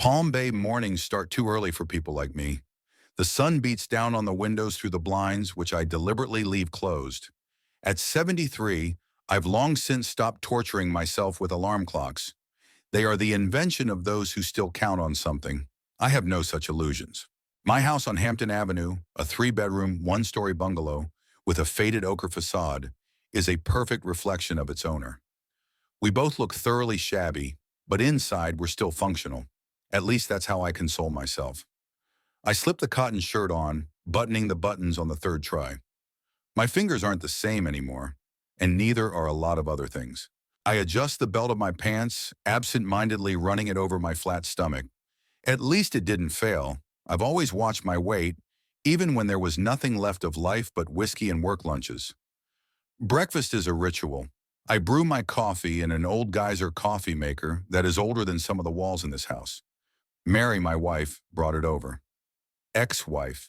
Palm Bay mornings start too early for people like me. The sun beats down on the windows through the blinds, which I deliberately leave closed. At 73, I've long since stopped torturing myself with alarm clocks. They are the invention of those who still count on something. I have no such illusions. My house on Hampton Avenue, a three-bedroom, one-story bungalow with a faded ochre facade, is a perfect reflection of its owner. We both look thoroughly shabby, but inside we're still functional. At least that's how I console myself. I slip the cotton shirt on, buttoning the buttons on the third try. My fingers aren't the same anymore, and neither are a lot of other things. I adjust the belt of my pants, absent-mindedly running it over my flat stomach. At least it didn't fail. I've always watched my weight, even when there was nothing left of life but whiskey and work lunches. Breakfast is a ritual. I brew my coffee in an old geyser coffee maker that is older than some of the walls in this house. Mary, my wife, brought it over. Ex-wife,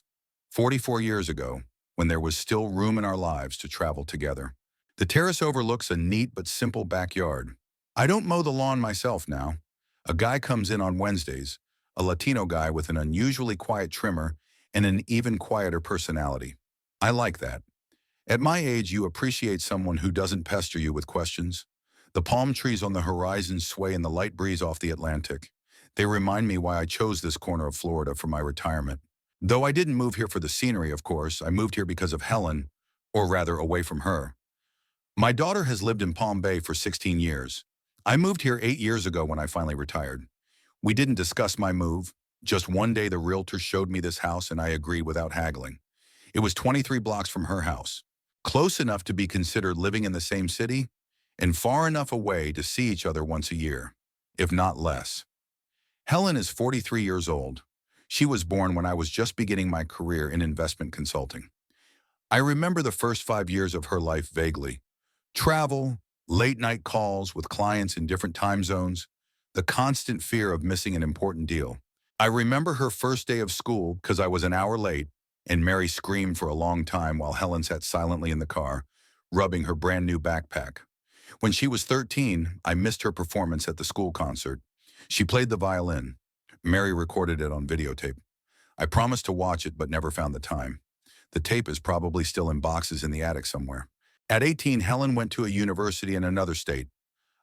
44 years ago, when there was still room in our lives to travel together. The terrace overlooks a neat but simple backyard. I don't mow the lawn myself now. A guy comes in on Wednesdays, a Latino guy with an unusually quiet trimmer and an even quieter personality. I like that. At my age, you appreciate someone who doesn't pester you with questions. The palm trees on the horizon sway in the light breeze off the Atlantic. They remind me why I chose this corner of Florida for my retirement. Though I didn't move here for the scenery, of course, I moved here because of Helen, or rather away from her. My daughter has lived in Palm Bay for 16 years. I moved here 8 years ago when I finally retired. We didn't discuss my move. Just one day the realtor showed me this house and I agreed without haggling. It was 23 blocks from her house. Close enough to be considered living in the same city, and far enough away to see each other once a year, if not less. Helen is 43 years old. She was born when I was just beginning my career in investment consulting. I remember the first 5 years of her life vaguely. Travel, late-night calls with clients in different time zones, the constant fear of missing an important deal. I remember her first day of school because I was an hour late, and Mary screamed for a long time while Helen sat silently in the car, rubbing her brand new backpack. When she was 13, I missed her performance at the school concert. She played the violin. Mary recorded it on videotape. I promised to watch it but never found the time. The tape is probably still in boxes in the attic somewhere. At 18, Helen went to a university in another state.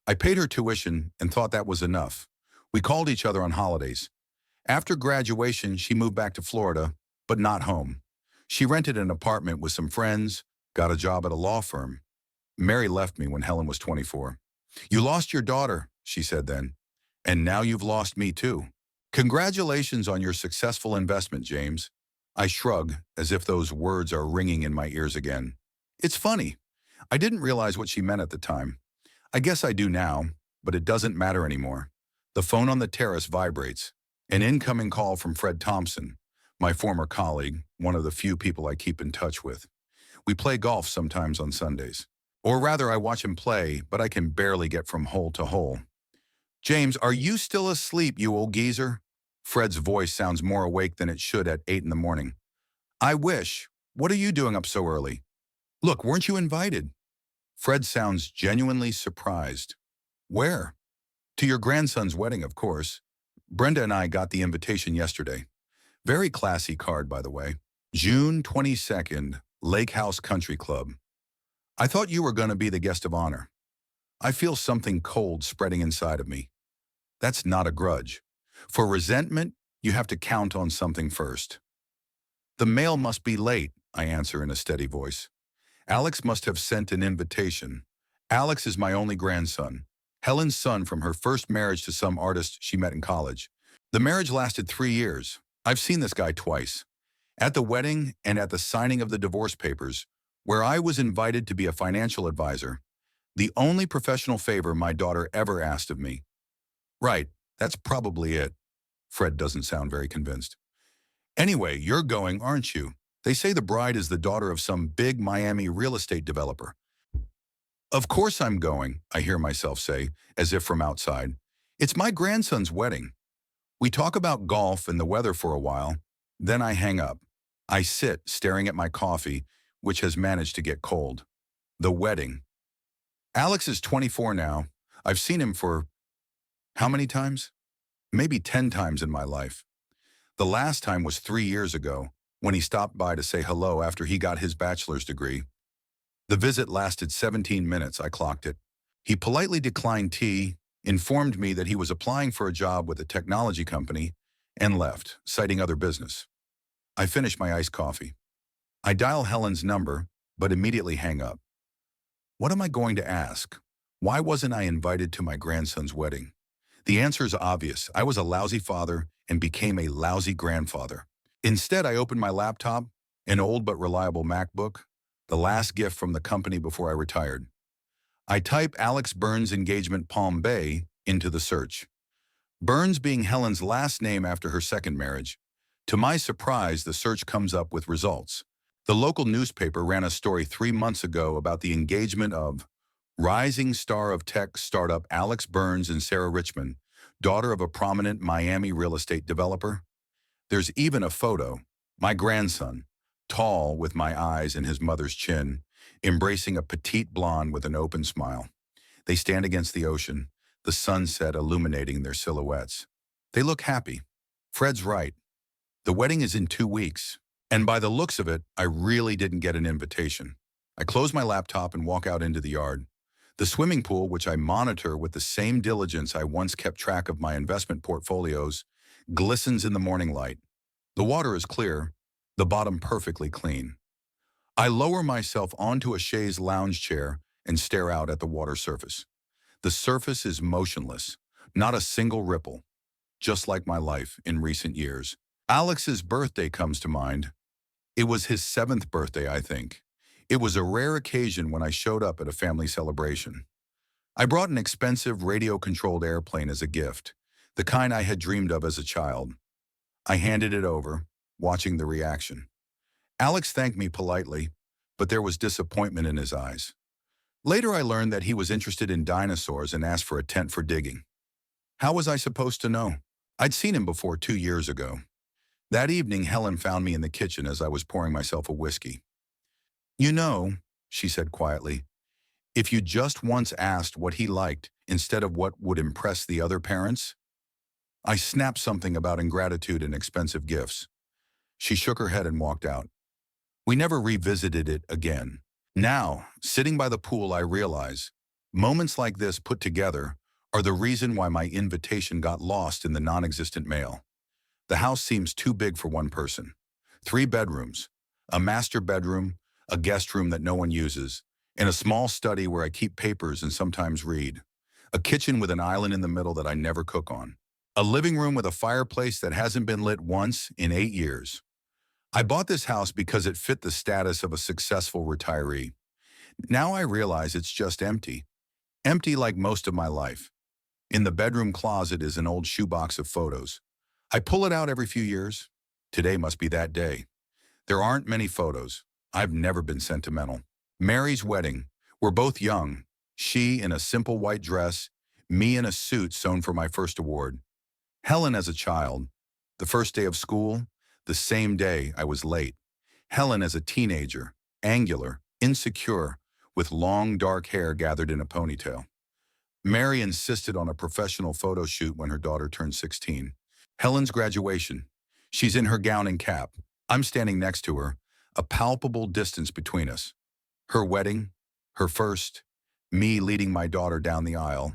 I paid her tuition and thought that was enough. We called each other on holidays. After graduation, she moved back to Florida, but not home. She rented an apartment with some friends, got a job at a law firm. Mary left me when Helen was 24. "You lost your daughter," she said then, "and now you've lost me too. Congratulations on your successful investment, James." I shrug, as if those words are ringing in my ears again. It's funny. I didn't realize what she meant at the time. I guess I do now, but it doesn't matter anymore. The phone on the terrace vibrates. An incoming call from Fred Thompson, my former colleague, one of the few people I keep in touch with. We play golf sometimes on Sundays. Or rather, I watch him play, but I can barely get from hole to hole. "James, are you still asleep, you old geezer?" Fred's voice sounds more awake than it should at 8 in the morning. "I wish. What are you doing up so early? Look, weren't you invited?" Fred sounds genuinely surprised. "Where?" "To your grandson's wedding, of course. Brenda and I got the invitation yesterday. Very classy card, by the way. June 22nd, Lake House Country Club. I thought you were going to be the guest of honor." I feel something cold spreading inside of me. That's not a grudge. For resentment, you have to count on something first. "The mail must be late," I answer in a steady voice. "Alex must have sent an invitation." Alex is my only grandson, Helen's son from her first marriage to some artist she met in college. The marriage lasted 3 years. I've seen this guy twice. At the wedding and at the signing of the divorce papers, where I was invited to be a financial advisor, the only professional favor my daughter ever asked of me. "Right, that's probably it." Fred doesn't sound very convinced. "Anyway, you're going, aren't you? They say the bride is the daughter of some big Miami real estate developer." "Of course I'm going," I hear myself say, as if from outside. "It's my grandson's wedding." We talk about golf and the weather for a while, then I hang up. I sit, staring at my coffee, which has managed to get cold. The wedding. Alex is 24 now. I've seen him for how many times? maybe 10 times in my life. The last time was 3 years ago, when he stopped by to say hello after he got his bachelor's degree. The visit lasted 17 minutes, I clocked it. He politely declined tea, informed me that he was applying for a job with a technology company, and left, citing other business. I finish my iced coffee. I dial Helen's number, but immediately hang up. What am I going to ask? Why wasn't I invited to my grandson's wedding? The answer is obvious. I was a lousy father and became a lousy grandfather. Instead, I opened my laptop, an old but reliable MacBook, the last gift from the company before I retired. I type Alex Burns engagement Palm Bay into the search. Burns being Helen's last name after her second marriage. To my surprise, the search comes up with results. The local newspaper ran a story 3 months ago about the engagement of rising star of tech startup Alex Burns and Sarah Richmond, daughter of a prominent Miami real estate developer. There's even a photo, my grandson, tall with my eyes and his mother's chin, embracing a petite blonde with an open smile. They stand against the ocean, the sunset illuminating their silhouettes. They look happy. Fred's right. The wedding is in 2 weeks, and by the looks of it, I really didn't get an invitation. I close my laptop and walk out into the yard. The swimming pool, which I monitor with the same diligence I once kept track of my investment portfolios, glistens in the morning light. The water is clear, the bottom perfectly clean. I lower myself onto a chaise lounge chair and stare out at the water surface. The surface is motionless, not a single ripple, just like my life in recent years. Alex's birthday comes to mind. It was his 7th birthday, I think. It was a rare occasion when I showed up at a family celebration. I brought an expensive radio-controlled airplane as a gift, the kind I had dreamed of as a child. I handed it over, watching the reaction. Alex thanked me politely, but there was disappointment in his eyes. Later I learned that he was interested in dinosaurs and asked for a tent for digging. How was I supposed to know? I'd seen him before 2 years ago. That evening, Helen found me in the kitchen as I was pouring myself a whiskey. "You know," she said quietly, "if you just once asked what he liked instead of what would impress the other parents." I snapped something about ingratitude and expensive gifts. She shook her head and walked out. We never revisited it again. Now, sitting by the pool, I realize moments like this put together are the reason why my invitation got lost in the non-existent mail. The house seems too big for one person. 3 bedrooms, a master bedroom, a guest room that no one uses, and a small study where I keep papers and sometimes read. A kitchen with an island in the middle that I never cook on. A living room with a fireplace that hasn't been lit once in 8 years. I bought this house because it fit the status of a successful retiree. Now I realize it's just empty. Empty like most of my life. In the bedroom closet is an old shoebox of photos. I pull it out every few years. Today must be that day. There aren't many photos. I've never been sentimental. Mary's wedding. We're both young. She in a simple white dress, me in a suit sewn for my first award. Helen as a child. The first day of school, the same day I was late. Helen as a teenager, angular, insecure, with long dark hair gathered in a ponytail. Mary insisted on a professional photo shoot when her daughter turned 16. Helen's graduation. She's in her gown and cap. I'm standing next to her, a palpable distance between us. Her wedding, her first, me leading my daughter down the aisle,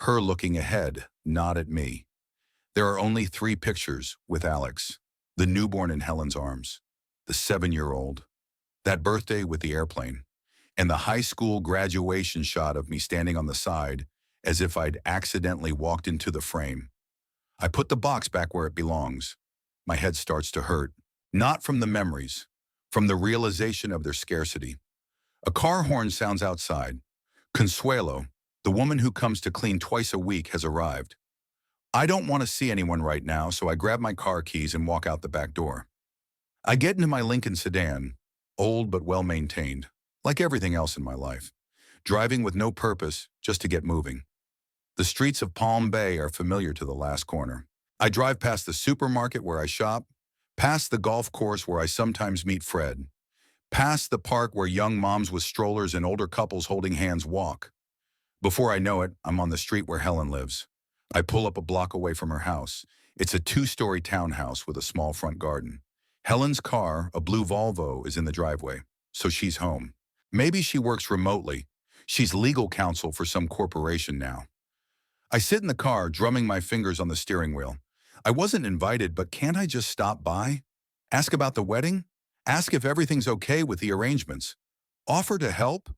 her looking ahead, not at me. There are only 3 pictures with Alex, the newborn in Helen's arms, the 7-year-old, that birthday with the airplane, and the high school graduation shot of me standing on the side as if I'd accidentally walked into the frame. I put the box back where it belongs. My head starts to hurt, not from the memories, from the realization of their scarcity. A car horn sounds outside. Consuelo, the woman who comes to clean twice a week, has arrived. I don't want to see anyone right now, so I grab my car keys and walk out the back door. I get into my Lincoln sedan, old but well-maintained, like everything else in my life, driving with no purpose, just to get moving. The streets of Palm Bay are familiar to the last corner. I drive past the supermarket where I shop, past the golf course where I sometimes meet Fred, past the park where young moms with strollers and older couples holding hands walk. Before I know it, I'm on the street where Helen lives. I pull up a block away from her house. It's a two-story townhouse with a small front garden. Helen's car, a blue Volvo, is in the driveway, so she's home. Maybe she works remotely. She's legal counsel for some corporation now. I sit in the car, drumming my fingers on the steering wheel. I wasn't invited, but can't I just stop by? Ask about the wedding? Ask if everything's okay with the arrangements. Offer to help?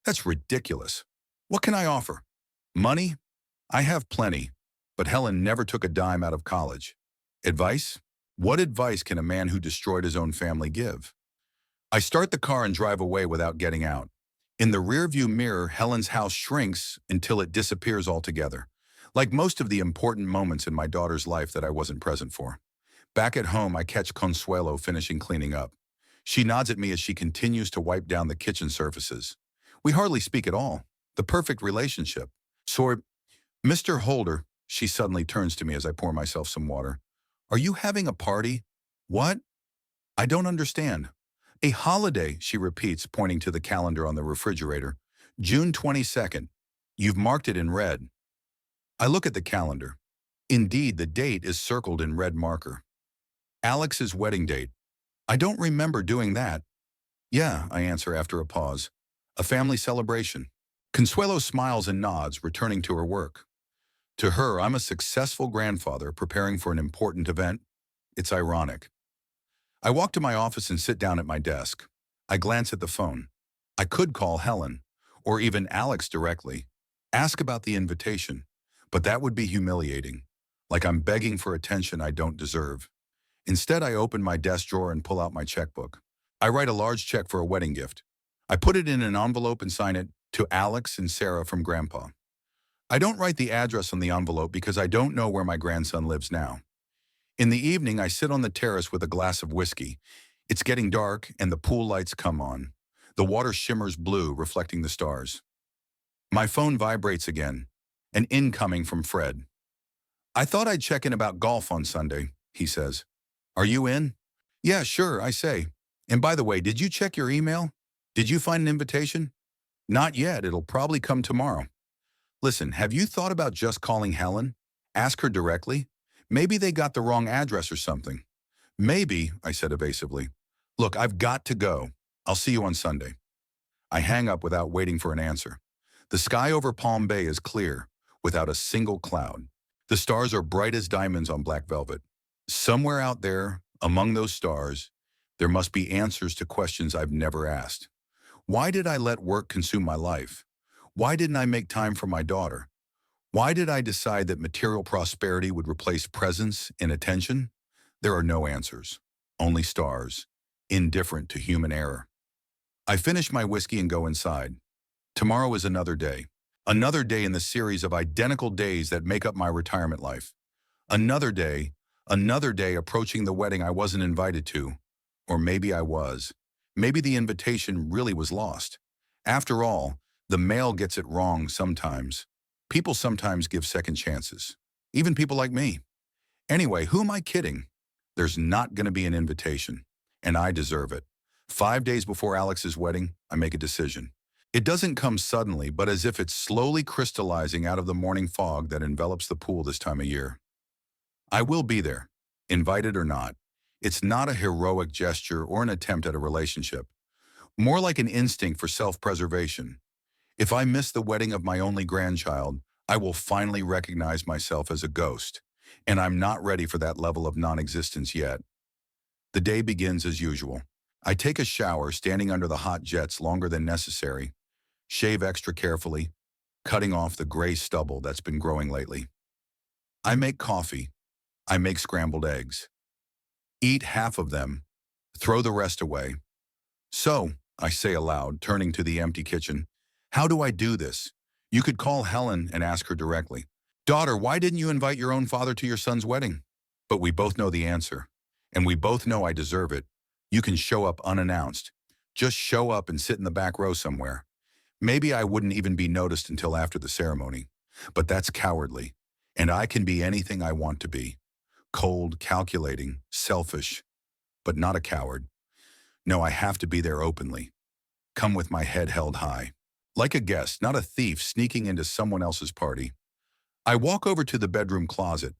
That's ridiculous. What can I offer? Money? I have plenty, but Helen never took a dime out of college. Advice? What advice can a man who destroyed his own family give? I start the car and drive away without getting out. In the rearview mirror, Helen's house shrinks until it disappears altogether, like most of the important moments in my daughter's life that I wasn't present for. Back at home, I catch Consuelo finishing cleaning up. She nods at me as she continues to wipe down the kitchen surfaces. We hardly speak at all. The perfect relationship. So, Mr. Holder, she suddenly turns to me as I pour myself some water. Are you having a party? What? I don't understand. A holiday, she repeats, pointing to the calendar on the refrigerator. June 22nd. You've marked it in red. I look at the calendar. Indeed, the date is circled in red marker. Alex's wedding date. I don't remember doing that. Yeah, I answer after a pause. A family celebration. Consuelo smiles and nods, returning to her work. To her, I'm a successful grandfather preparing for an important event. It's ironic. I walk to my office and sit down at my desk. I glance at the phone. I could call Helen, or even Alex directly, ask about the invitation, but that would be humiliating, like I'm begging for attention I don't deserve. Instead, I open my desk drawer and pull out my checkbook. I write a large check for a wedding gift. I put it in an envelope and sign it to Alex and Sarah from Grandpa. I don't write the address on the envelope because I don't know where my grandson lives now. In the evening, I sit on the terrace with a glass of whiskey. It's getting dark and the pool lights come on. The water shimmers blue, reflecting the stars. My phone vibrates again, an incoming from Fred. I thought I'd check in about golf on Sunday, he says. Are you in? Yeah, sure, I say. And by the way, did you check your email? Did you find an invitation? Not yet, it'll probably come tomorrow. Listen, have you thought about just calling Helen? Ask her directly. Maybe they got the wrong address or something. Maybe, I said evasively. Look, I've got to go. I'll see you on Sunday. I hang up without waiting for an answer. The sky over Palm Bay is clear, without a single cloud. The stars are bright as diamonds on black velvet. Somewhere out there, among those stars, there must be answers to questions I've never asked. Why did I let work consume my life? Why didn't I make time for my daughter? Why did I decide that material prosperity would replace presence and attention? There are no answers, only stars, indifferent to human error. I finish my whiskey and go inside. Tomorrow is another day in the series of identical days that make up my retirement life. Another day approaching the wedding I wasn't invited to. Or maybe I was. Maybe the invitation really was lost. After all, the mail gets it wrong sometimes. People sometimes give second chances. Even people like me. Anyway, who am I kidding? There's not going to be an invitation. And I deserve it. 5 days before Alex's wedding, I make a decision. It doesn't come suddenly, but as if it's slowly crystallizing out of the morning fog that envelops the pool this time of year. I will be there, invited or not. It's not a heroic gesture or an attempt at a relationship. More like an instinct for self-preservation. If I miss the wedding of my only grandchild, I will finally recognize myself as a ghost, and I'm not ready for that level of non-existence yet. The day begins as usual. I take a shower standing under the hot jets longer than necessary, shave extra carefully, cutting off the gray stubble that's been growing lately. I make coffee. I make scrambled eggs. Eat half of them, throw the rest away. So, I say aloud, turning to the empty kitchen, how do I do this? You could call Helen and ask her directly. Daughter, why didn't you invite your own father to your son's wedding? But we both know the answer, and we both know I deserve it. You can show up unannounced. Just show up and sit in the back row somewhere. Maybe I wouldn't even be noticed until after the ceremony. But that's cowardly, and I can be anything I want to be. Cold, calculating, selfish, but not a coward. No, I have to be there openly. Come with my head held high. Like a guest, not a thief sneaking into someone else's party. I walk over to the bedroom closet.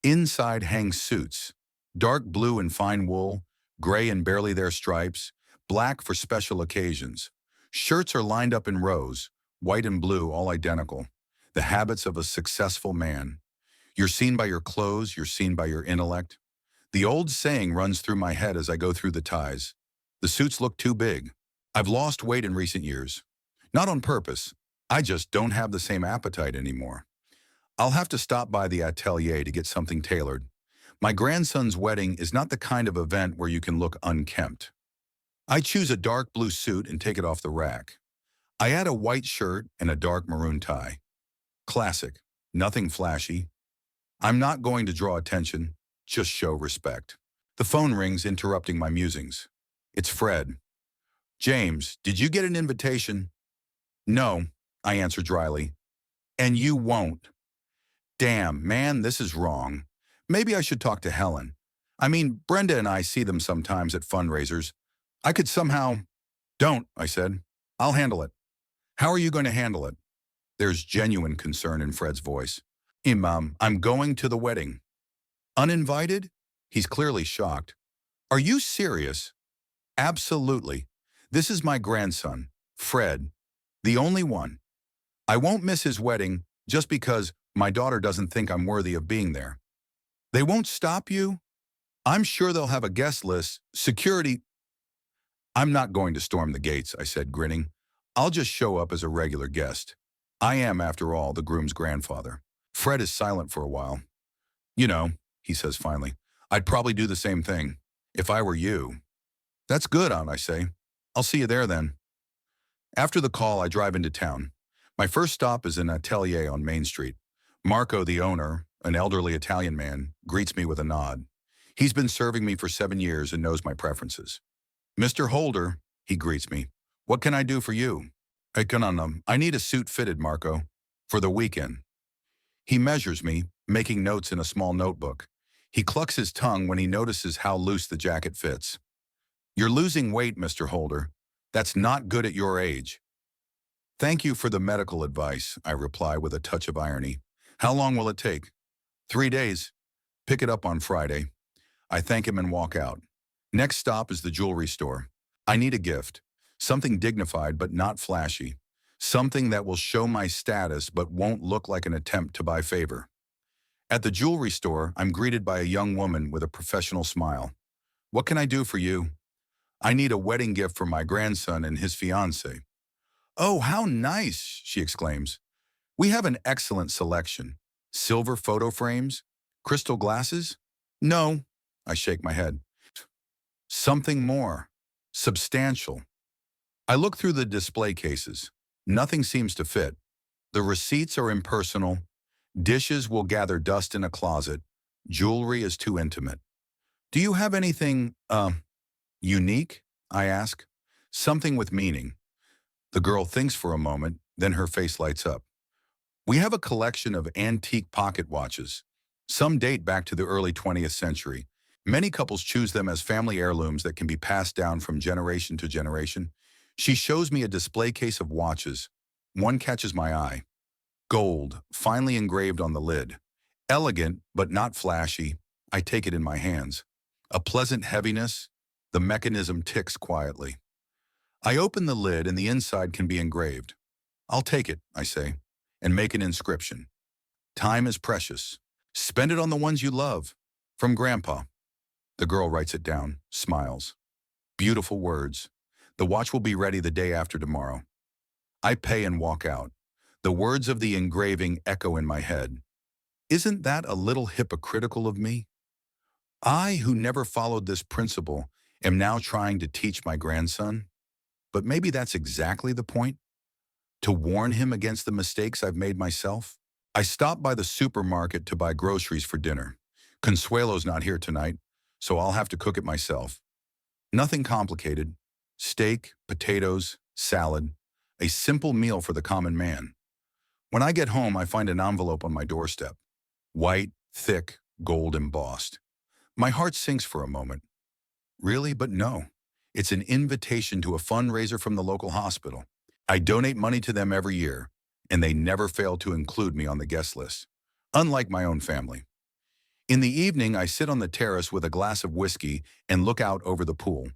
Inside hang suits, dark blue and fine wool, gray and barely there stripes, black for special occasions. Shirts are lined up in rows, white and blue, all identical. The habits of a successful man. You're seen by your clothes, you're seen by your intellect. The old saying runs through my head as I go through the ties. The suits look too big. I've lost weight in recent years. Not on purpose. I just don't have the same appetite anymore. I'll have to stop by the atelier to get something tailored. My grandson's wedding is not the kind of event where you can look unkempt. I choose a dark blue suit and take it off the rack. I add a white shirt and a dark maroon tie. Classic. Nothing flashy. I'm not going to draw attention, just show respect. The phone rings, interrupting my musings. It's Fred. James, did you get an invitation? No, I answer dryly. And you won't. Damn, man, this is wrong. Maybe I should talk to Helen. I mean, Brenda and I see them sometimes at fundraisers. I could somehow... Don't, I said. I'll handle it. How are you going to handle it? There's genuine concern in Fred's voice. I'm going to the wedding. Uninvited? He's clearly shocked. Are you serious? Absolutely. This is my grandson, Fred, the only one. I won't miss his wedding just because my daughter doesn't think I'm worthy of being there. They won't stop you? I'm sure they'll have a guest list. Security. I'm not going to storm the gates, I said, grinning. I'll just show up as a regular guest. I am, after all, the groom's grandfather. Fred is silent for a while. You know, he says finally, I'd probably do the same thing, if I were you. That's good, Aunt, I say. I'll see you there then. After the call, I drive into town. My first stop is an atelier on Main Street. Marco, the owner, an elderly Italian man, greets me with a nod. He's been serving me for 7 years and knows my preferences. Mr. Holder, he greets me. What can I do for you? I need a suit fitted, Marco, for the weekend. He measures me, making notes in a small notebook. He clucks his tongue when he notices how loose the jacket fits. You're losing weight, Mr. Holder. That's not good at your age. Thank you for the medical advice, I reply with a touch of irony. How long will it take? 3 days. Pick it up on Friday. I thank him and walk out. Next stop is the jewelry store. I need a gift. Something dignified but not flashy. Something that will show my status but won't look like an attempt to buy favor. At the jewelry store, I'm greeted by a young woman with a professional smile. What can I do for you? I need a wedding gift for my grandson and his fiancée. Oh, how nice, she exclaims. We have an excellent selection. Silver photo frames? Crystal glasses? No, I shake my head. Something more. Substantial. I look through the display cases. Nothing seems to fit. The receipts are impersonal. Dishes will gather dust in a closet. Jewelry is too intimate. Do you have anything, unique? I ask. Something with meaning. The girl thinks for a moment, then her face lights up. We have a collection of antique pocket watches. Some date back to the early 20th century. Many couples choose them as family heirlooms that can be passed down from generation to generation. She shows me a display case of watches. One catches my eye. Gold, finely engraved on the lid. Elegant, but not flashy. I take it in my hands. A pleasant heaviness. The mechanism ticks quietly. I open the lid and the inside can be engraved. I'll take it, I say, and make an inscription. Time is precious. Spend it on the ones you love. From Grandpa. The girl writes it down, smiles. Beautiful words. The watch will be ready the day after tomorrow. I pay and walk out. The words of the engraving echo in my head. Isn't that a little hypocritical of me? I, who never followed this principle, am now trying to teach my grandson? But maybe that's exactly the point. To warn him against the mistakes I've made myself. I stopped by the supermarket to buy groceries for dinner. Consuelo's not here tonight, so I'll have to cook it myself. Nothing complicated. Steak, potatoes, salad. A simple meal for the common man. When I get home, I find an envelope on my doorstep. White, thick, gold embossed. My heart sinks for a moment. Really? But no. It's an invitation to a fundraiser from the local hospital. I donate money to them every year, and they never fail to include me on the guest list. unlike my own family. In the evening, I sit on the terrace with a glass of whiskey and look out over the pool.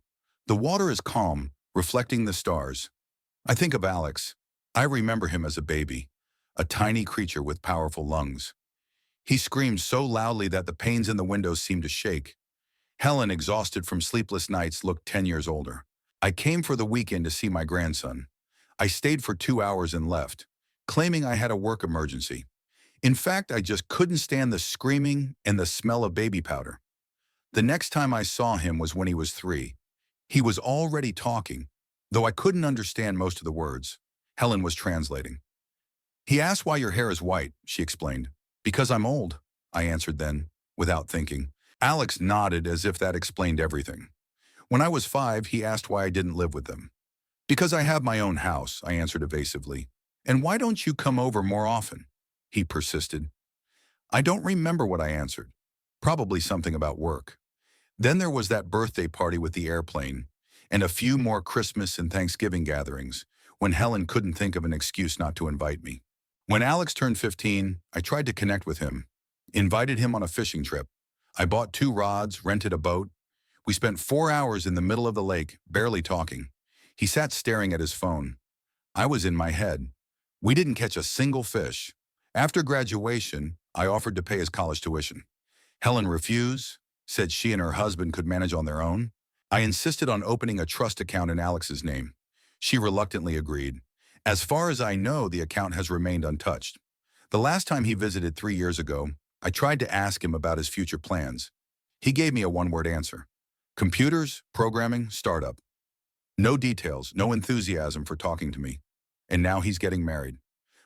The water is calm, reflecting the stars. I think of Alex. I remember him as a baby, a tiny creature with powerful lungs. He screamed so loudly that the panes in the windows seemed to shake. Helen, exhausted from sleepless nights, looked 10 years older. I came for the weekend to see my grandson. I stayed for 2 hours and left, claiming I had a work emergency. In fact, I just couldn't stand the screaming and the smell of baby powder. The next time I saw him was when he was 3. He was already talking, though I couldn't understand most of the words. Helen was translating. He asked why your hair is white, she explained. Because I'm old, I answered then, without thinking. Alex nodded as if that explained everything. When I was 5, he asked why I didn't live with them. Because I have my own house, I answered evasively. And why don't you come over more often? He persisted. I don't remember what I answered. Probably something about work. Then there was that birthday party with the airplane, and a few more Christmas and Thanksgiving gatherings, when Helen couldn't think of an excuse not to invite me. When Alex turned 15, I tried to connect with him, invited him on a fishing trip. I bought 2 rods, rented a boat. We spent 4 hours in the middle of the lake, barely talking. He sat staring at his phone. I was in my head. We didn't catch a single fish. After graduation, I offered to pay his college tuition. Helen refused, said she and her husband could manage on their own. I insisted on opening a trust account in Alex's name. She reluctantly agreed. As far as I know, the account has remained untouched. The last time he visited 3 years ago, I tried to ask him about his future plans. He gave me a one-word answer. Computers, programming, startup. No details, no enthusiasm for talking to me. And now he's getting married.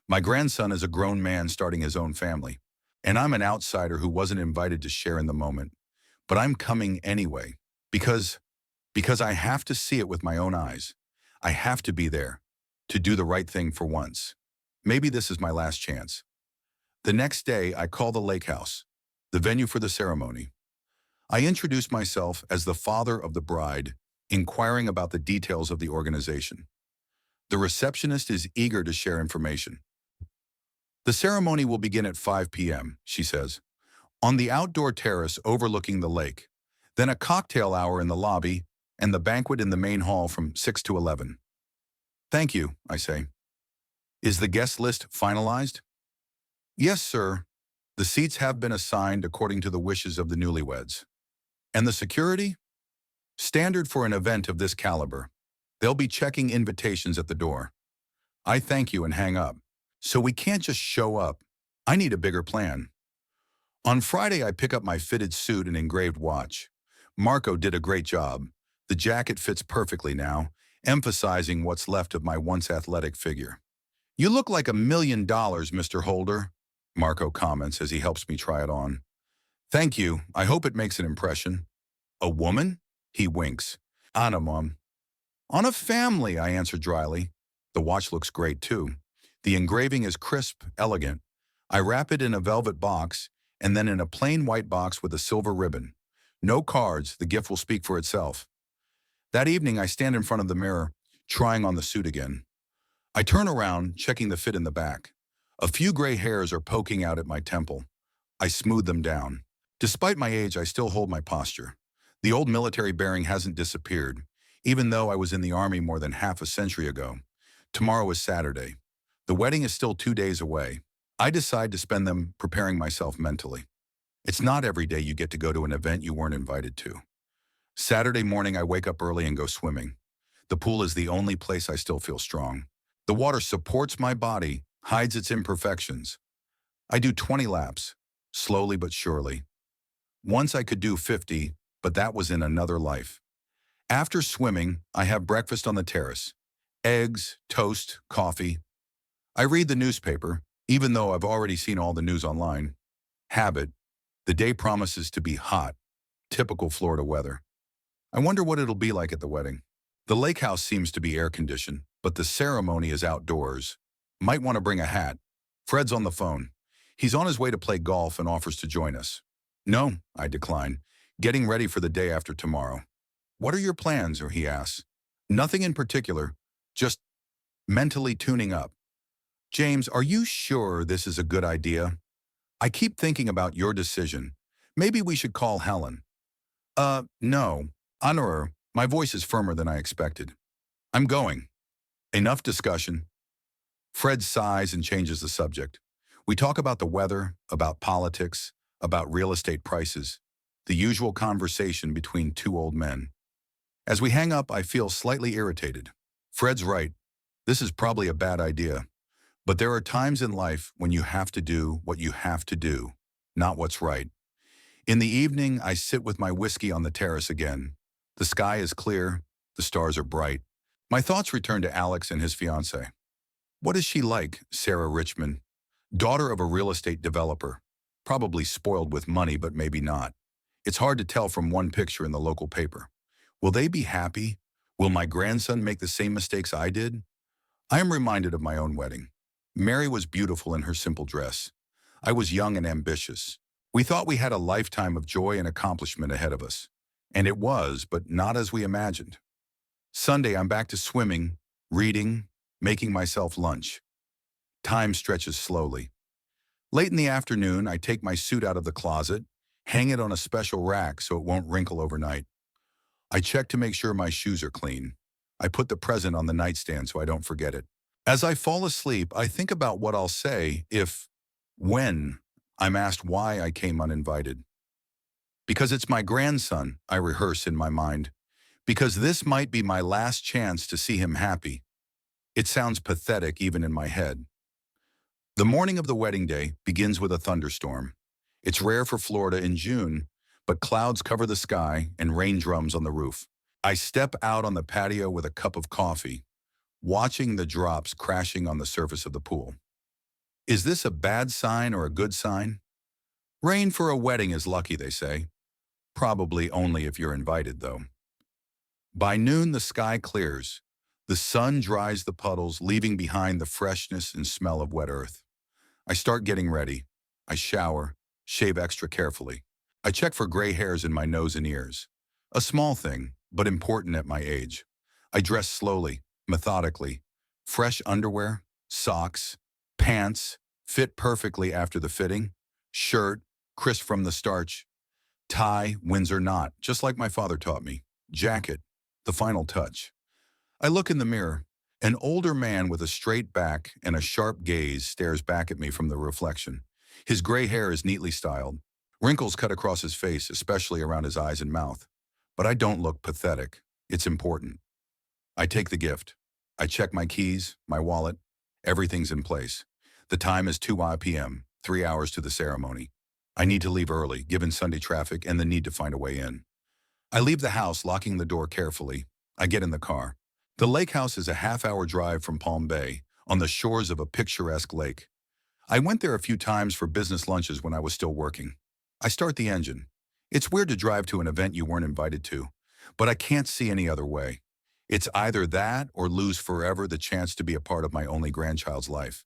My grandson is a grown man starting his own family. And I'm an outsider who wasn't invited to share in the moment. But I'm coming anyway. Because I have to see it with my own eyes. I have to be there. To do the right thing for once. Maybe this is my last chance. The next day, I call the lake house, the venue for the ceremony. I introduce myself as the father of the bride, inquiring about the details of the organization. The receptionist is eager to share information. The ceremony will begin at 5 p.m., she says, on the outdoor terrace overlooking the lake, then a cocktail hour in the lobby, and the banquet in the main hall from 6 to 11. Thank you, I say. Is the guest list finalized? Yes, sir. The seats have been assigned according to the wishes of the newlyweds. And the security? Standard for an event of this caliber. They'll be checking invitations at the door. I thank you and hang up. So we can't just show up. I need a bigger plan. On Friday, I pick up my fitted suit and engraved watch. Marco did a great job. The jacket fits perfectly now, emphasizing what's left of my once athletic figure. You look like $1 million, Mr. Holder, Marco comments as he helps me try it on. Thank you. I hope it makes an impression. A woman? He winks. Anna, Mom. On a family, I answer dryly. The watch looks great, too. The engraving is crisp, elegant. I wrap it in a velvet box and then in a plain white box with a silver ribbon. No cards, the gift will speak for itself. That evening, I stand in front of the mirror, trying on the suit again. I turn around, checking the fit in the back. A few gray hairs are poking out at my temple. I smooth them down. Despite my age, I still hold my posture. The old military bearing hasn't disappeared, even though I was in the Army more than half a century ago. Tomorrow is Saturday. The wedding is still 2 days away. I decide to spend them preparing myself mentally. It's not every day you get to go to an event you weren't invited to. Saturday morning, I wake up early and go swimming. The pool is the only place I still feel strong. The water supports my body, hides its imperfections. I do 20 laps, slowly but surely. Once I could do 50, but that was in another life. After swimming, I have breakfast on the terrace. Eggs, toast, coffee. I read the newspaper, even though I've already seen all the news online. Habit. The day promises to be hot. Typical Florida weather. I wonder what it'll be like at the wedding. The lake house seems to be air-conditioned, but the ceremony is outdoors. Might want to bring a hat. Fred's on the phone. He's on his way to play golf and offers to join us. No, I decline. Getting ready for the day after tomorrow. What are your plans, or he asks. Nothing in particular, just mentally tuning up. James, are you sure this is a good idea? I keep thinking about your decision. Maybe we should call Helen. No. Honor, my voice is firmer than I expected. I'm going. Enough discussion. Fred sighs and changes the subject. We talk about the weather, about politics, about real estate prices, the usual conversation between two old men. As we hang up, I feel slightly irritated. Fred's right. This is probably a bad idea. But there are times in life when you have to do what you have to do, not what's right. In the evening, I sit with my whiskey on the terrace again. The sky is clear. The stars are bright. My thoughts return to Alex and his fiancée. What is she like, Sarah Richmond? Daughter of a real estate developer. Probably spoiled with money, but maybe not. It's hard to tell from one picture in the local paper. Will they be happy? Will my grandson make the same mistakes I did? I am reminded of my own wedding. Mary was beautiful in her simple dress. I was young and ambitious. We thought we had a lifetime of joy and accomplishment ahead of us. And it was, but not as we imagined. Sunday, I'm back to swimming, reading, making myself lunch. Time stretches slowly. Late in the afternoon, I take my suit out of the closet, hang it on a special rack so it won't wrinkle overnight. I check to make sure my shoes are clean. I put the present on the nightstand so I don't forget it. As I fall asleep, I think about what I'll say when I'm asked why I came uninvited. Because it's my grandson, I rehearse in my mind. Because this might be my last chance to see him happy. It sounds pathetic even in my head. The morning of the wedding day begins with a thunderstorm. It's rare for Florida in June, but clouds cover the sky and rain drums on the roof. I step out on the patio with a cup of coffee, watching the drops crashing on the surface of the pool. Is this a bad sign or a good sign? Rain for a wedding is lucky, they say. Probably only if you're invited, though. By noon, the sky clears. The sun dries the puddles, leaving behind the freshness and smell of wet earth. I start getting ready. I shower, shave extra carefully. I check for gray hairs in my nose and ears. A small thing, but important at my age. I dress slowly, methodically. Fresh underwear, socks, pants, fit perfectly after the fitting, shirt, crisp from the starch, tie, Windsor knot, just like my father taught me, jacket, the final touch. I look in the mirror. An older man with a straight back and a sharp gaze stares back at me from the reflection. His gray hair is neatly styled. Wrinkles cut across his face, especially around his eyes and mouth. But I don't look pathetic. It's important. I take the gift. I check my keys, my wallet. Everything's in place. The time is 2 p.m., 3 hours to the ceremony. I need to leave early, given Sunday traffic and the need to find a way in. I leave the house, locking the door carefully. I get in the car. The lake house is a half-hour drive from Palm Bay, on the shores of a picturesque lake. I went there a few times for business lunches when I was still working. I start the engine. It's weird to drive to an event you weren't invited to, but I can't see any other way. It's either that or lose forever the chance to be a part of my only grandchild's life.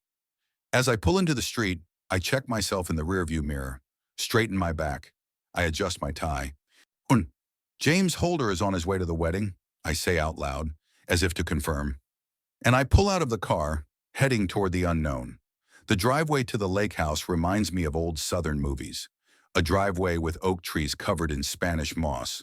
As I pull into the street, I check myself in the rearview mirror, straighten my back. I adjust my tie. James Holder is on his way to the wedding, I say out loud, as if to confirm. And I pull out of the car, heading toward the unknown. The driveway to the lake house reminds me of old Southern movies, a driveway with oak trees covered in Spanish moss.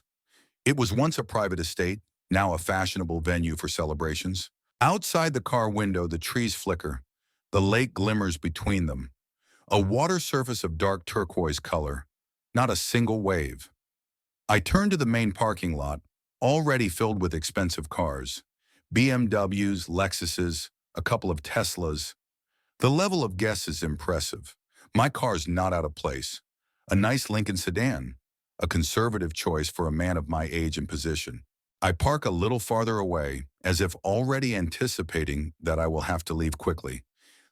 It was once a private estate, now a fashionable venue for celebrations. Outside the car window, the trees flicker. The lake glimmers between them. A water surface of dark turquoise color, not a single wave. I turn to the main parking lot, already filled with expensive cars. BMWs, Lexuses, a couple of Teslas. The level of guests is impressive. My car's not out of place. A nice Lincoln sedan, a conservative choice for a man of my age and position. I park a little farther away, as if already anticipating that I will have to leave quickly.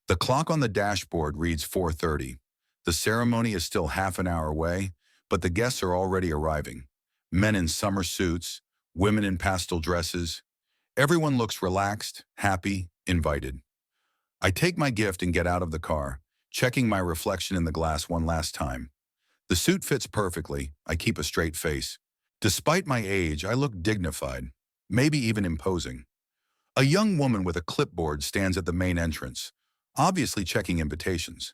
The clock on the dashboard reads 4:30. The ceremony is still half an hour away, but the guests are already arriving. Men in summer suits, women in pastel dresses. Everyone looks relaxed, happy, invited. I take my gift and get out of the car, checking my reflection in the glass one last time. The suit fits perfectly. I keep a straight face. Despite my age, I look dignified, maybe even imposing. A young woman with a clipboard stands at the main entrance, obviously checking invitations.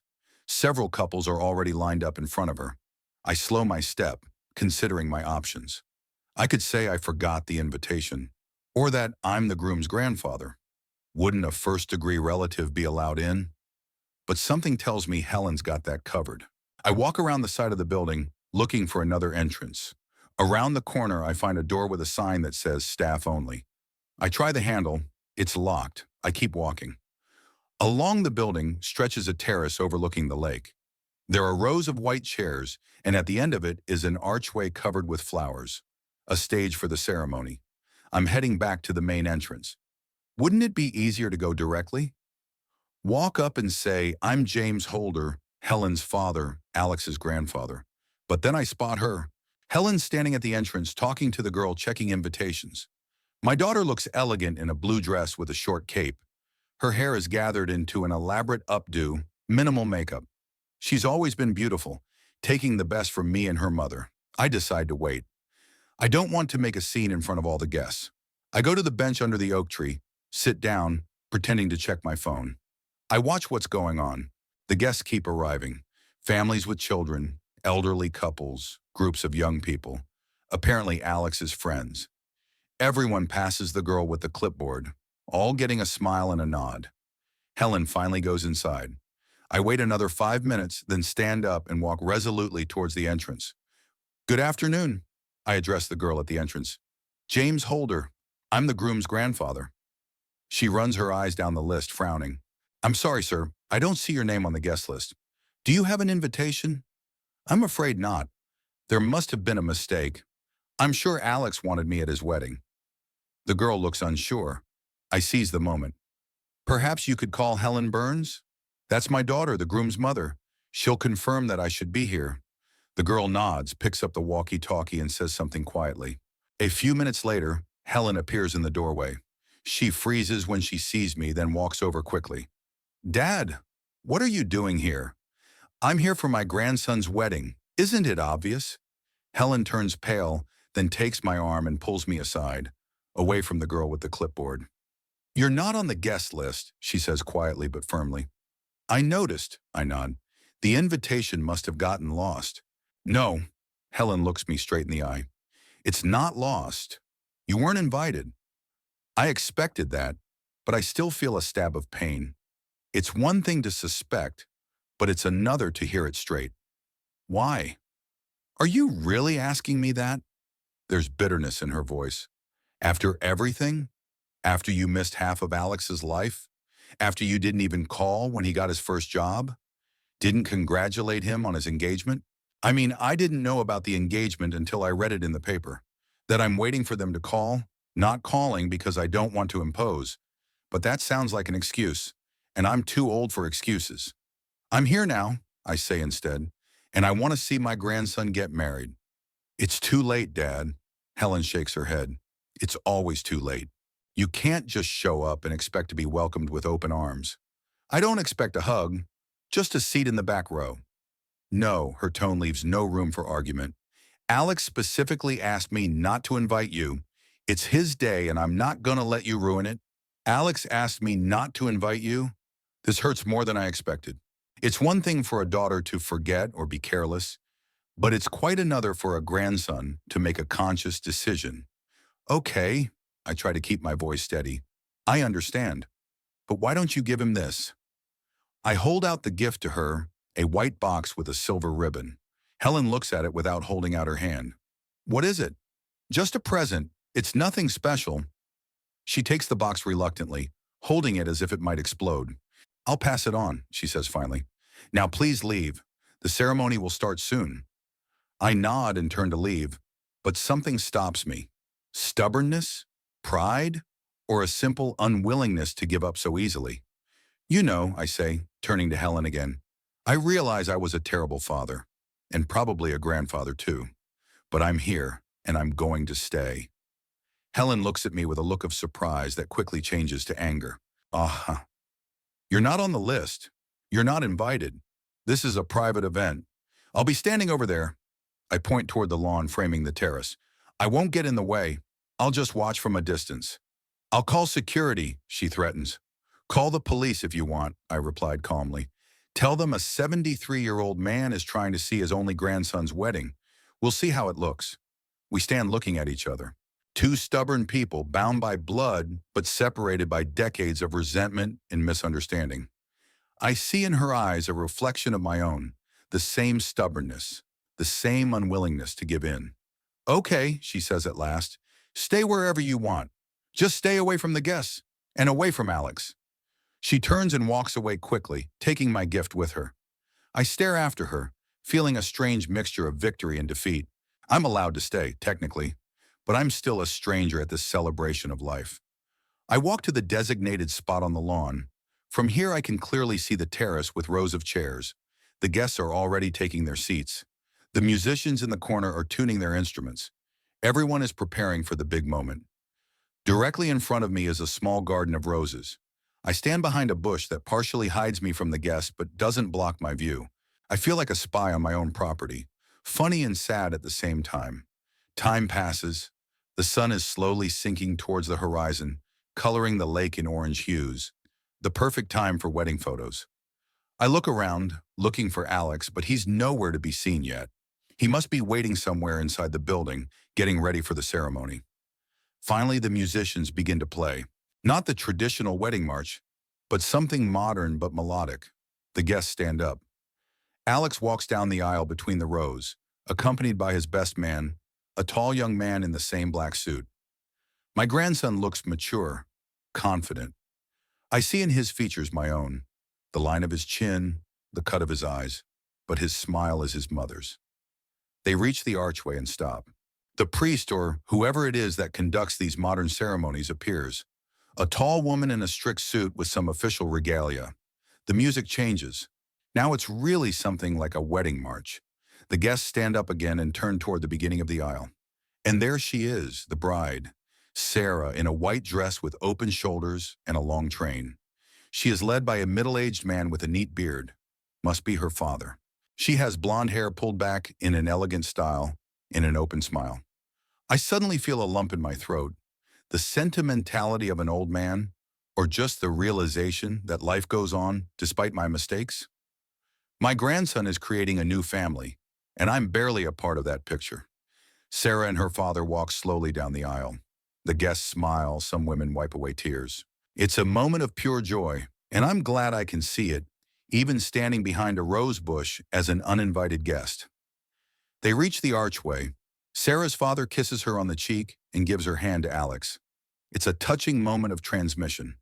Several couples are already lined up in front of her. I slow my step, considering my options. I could say I forgot the invitation, or that I'm the groom's grandfather. Wouldn't a first-degree relative be allowed in? But something tells me Helen's got that covered. I walk around the side of the building, looking for another entrance. Around the corner, I find a door with a sign that says staff only. I try the handle. It's locked. I keep walking. Along the building stretches a terrace overlooking the lake. There are rows of white chairs, and at the end of it is an archway covered with flowers, a stage for the ceremony. I'm heading back to the main entrance. Wouldn't it be easier to go directly? Walk up and say, I'm James Holder, Helen's father, Alex's grandfather. But then I spot her. Helen's standing at the entrance talking to the girl checking invitations. My daughter looks elegant in a blue dress with a short cape. Her hair is gathered into an elaborate updo, minimal makeup. She's always been beautiful, taking the best from me and her mother. I decide to wait. I don't want to make a scene in front of all the guests. I go to the bench under the oak tree, sit down, pretending to check my phone. I watch what's going on. The guests keep arriving. Families with children, elderly couples, groups of young people. Apparently Alex's friends. Everyone passes the girl with the clipboard, all getting a smile and a nod. Helen finally goes inside. I wait another 5 minutes, then stand up and walk resolutely towards the entrance. Good afternoon, I address the girl at the entrance. James Holder. I'm the groom's grandfather. She runs her eyes down the list, frowning. I'm sorry, sir. I don't see your name on the guest list. Do you have an invitation? I'm afraid not. There must have been a mistake. I'm sure Alex wanted me at his wedding. The girl looks unsure. I seize the moment. Perhaps you could call Helen Burns? That's my daughter, the groom's mother. She'll confirm that I should be here. The girl nods, picks up the walkie-talkie and says something quietly. A few minutes later, Helen appears in the doorway. She freezes when she sees me, then walks over quickly. Dad, what are you doing here? I'm here for my grandson's wedding. Isn't it obvious? Helen turns pale, then takes my arm and pulls me aside, away from the girl with the clipboard. You're not on the guest list, she says quietly but firmly. I noticed, I nod. The invitation must have gotten lost. No, Helen looks me straight in the eye. It's not lost. You weren't invited. I expected that, but I still feel a stab of pain. It's one thing to suspect, but it's another to hear it straight. Why? Are you really asking me that? There's bitterness in her voice. After everything? After you missed half of Alex's life? After you didn't even call when he got his first job? Didn't congratulate him on his engagement? I mean, I didn't know about the engagement until I read it in the paper. That I'm waiting for them to call, not calling because I don't want to impose. But that sounds like an excuse, and I'm too old for excuses. I'm here now, I say instead, and I want to see my grandson get married. It's too late, Dad. Helen shakes her head. It's always too late. You can't just show up and expect to be welcomed with open arms. I don't expect a hug, just a seat in the back row. No, her tone leaves no room for argument. Alex specifically asked me not to invite you. It's his day and I'm not gonna let you ruin it. Alex asked me not to invite you. This hurts more than I expected. It's one thing for a daughter to forget or be careless, but it's quite another for a grandson to make a conscious decision. Okay, I try to keep my voice steady. I understand, but why don't you give him this? I hold out the gift to her, a white box with a silver ribbon. Helen looks at it without holding out her hand. What is it? Just a present. It's nothing special. She takes the box reluctantly, holding it as if it might explode. I'll pass it on, she says finally. Now please leave. The ceremony will start soon. I nod and turn to leave, but something stops me. Stubbornness? Pride? Or a simple unwillingness to give up so easily? You know, I say, turning to Helen again. I realize I was a terrible father, and probably a grandfather too. But I'm here, and I'm going to stay. Helen looks at me with a look of surprise that quickly changes to anger. You're not on the list. You're not invited. This is a private event. I'll be standing over there. I point toward the lawn framing the terrace. I won't get in the way. I'll just watch from a distance. I'll call security, she threatens. Call the police if you want, I replied calmly. Tell them a 73-year-old man is trying to see his only grandson's wedding. We'll see how it looks. We stand looking at each other. Two stubborn people bound by blood but separated by decades of resentment and misunderstanding. I see in her eyes a reflection of my own, the same stubbornness, the same unwillingness to give in. Okay, she says at last, stay wherever you want. Just stay away from the guests and away from Alex. She turns and walks away quickly, taking my gift with her. I stare after her, feeling a strange mixture of victory and defeat. I'm allowed to stay, technically, but I'm still a stranger at this celebration of life. I walk to the designated spot on the lawn. From here I can clearly see the terrace with rows of chairs. The guests are already taking their seats. The musicians in the corner are tuning their instruments. Everyone is preparing for the big moment. Directly in front of me is a small garden of roses. I stand behind a bush that partially hides me from the guests but doesn't block my view. I feel like a spy on my own property, funny and sad at the same time. Time passes. The sun is slowly sinking towards the horizon, coloring the lake in orange hues. The perfect time for wedding photos. I look around, looking for Alex, but he's nowhere to be seen yet. He must be waiting somewhere inside the building, getting ready for the ceremony. Finally, the musicians begin to play. Not the traditional wedding march, but something modern but melodic. The guests stand up. Alex walks down the aisle between the rows, accompanied by his best man, a tall young man in the same black suit. My grandson looks mature, confident. I see in his features my own, the line of his chin, the cut of his eyes, but his smile is his mother's. They reach the archway and stop. The priest, or whoever it is that conducts these modern ceremonies, appears. A tall woman in a strict suit with some official regalia. The music changes. Now it's really something like a wedding march. The guests stand up again and turn toward the beginning of the aisle. And there she is, the bride, Sarah, in a white dress with open shoulders and a long train. She is led by a middle-aged man with a neat beard. Must be her father. She has blonde hair pulled back in an elegant style, in an open smile. I suddenly feel a lump in my throat. The sentimentality of an old man, or just the realization that life goes on despite my mistakes? My grandson is creating a new family, and I'm barely a part of that picture. Sarah and her father walk slowly down the aisle. The guests smile, some women wipe away tears. It's a moment of pure joy, and I'm glad I can see it, even standing behind a rose bush as an uninvited guest. They reach the archway. Sarah's father kisses her on the cheek and gives her hand to Alex. It's a touching moment of transmission.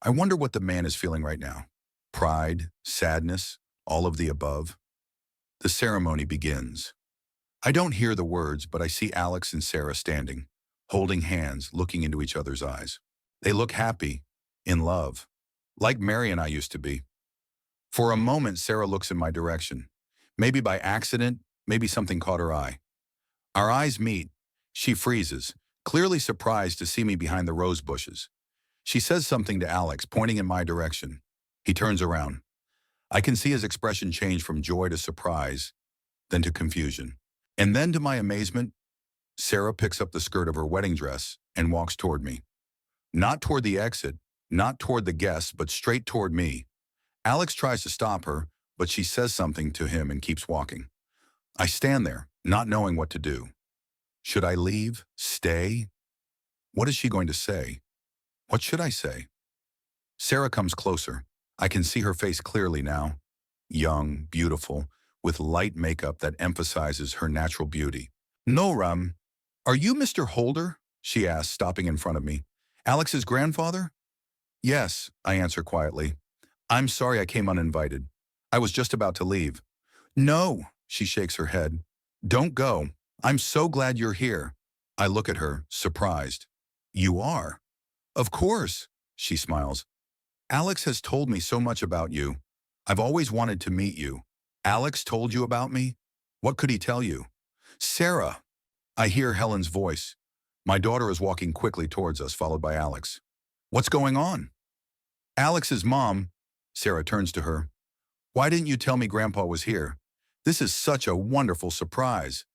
I wonder what the man is feeling right now. Pride, sadness, all of the above. The ceremony begins. I don't hear the words, but I see Alex and Sarah standing, holding hands, looking into each other's eyes. They look happy, in love, like Mary and I used to be. For a moment, Sarah looks in my direction. Maybe by accident, maybe something caught her eye. Our eyes meet. She freezes, clearly surprised to see me behind the rose bushes. She says something to Alex, pointing in my direction. He turns around. I can see his expression change from joy to surprise, then to confusion. And then, to my amazement, Sarah picks up the skirt of her wedding dress and walks toward me. Not toward the exit, not toward the guests, but straight toward me. Alex tries to stop her, but she says something to him and keeps walking. I stand there, not knowing what to do. Should I leave? Stay? What is she going to say? What should I say? Sarah comes closer. I can see her face clearly now. Young, beautiful, with light makeup that emphasizes her natural beauty. No, Ram. Are you Mr. Holder? She asks, stopping in front of me. Alex's grandfather? Yes, I answer quietly. I'm sorry I came uninvited. I was just about to leave. No, she shakes her head. Don't go. I'm so glad you're here. I look at her, surprised. You are? Of course, she smiles. Alex has told me so much about you. I've always wanted to meet you. Alex told you about me? What could he tell you? Sarah. I hear Helen's voice. My daughter is walking quickly towards us, followed by Alex. What's going on? Alex's mom. Sarah turns to her. Why didn't you tell me Grandpa was here? This is such a wonderful surprise.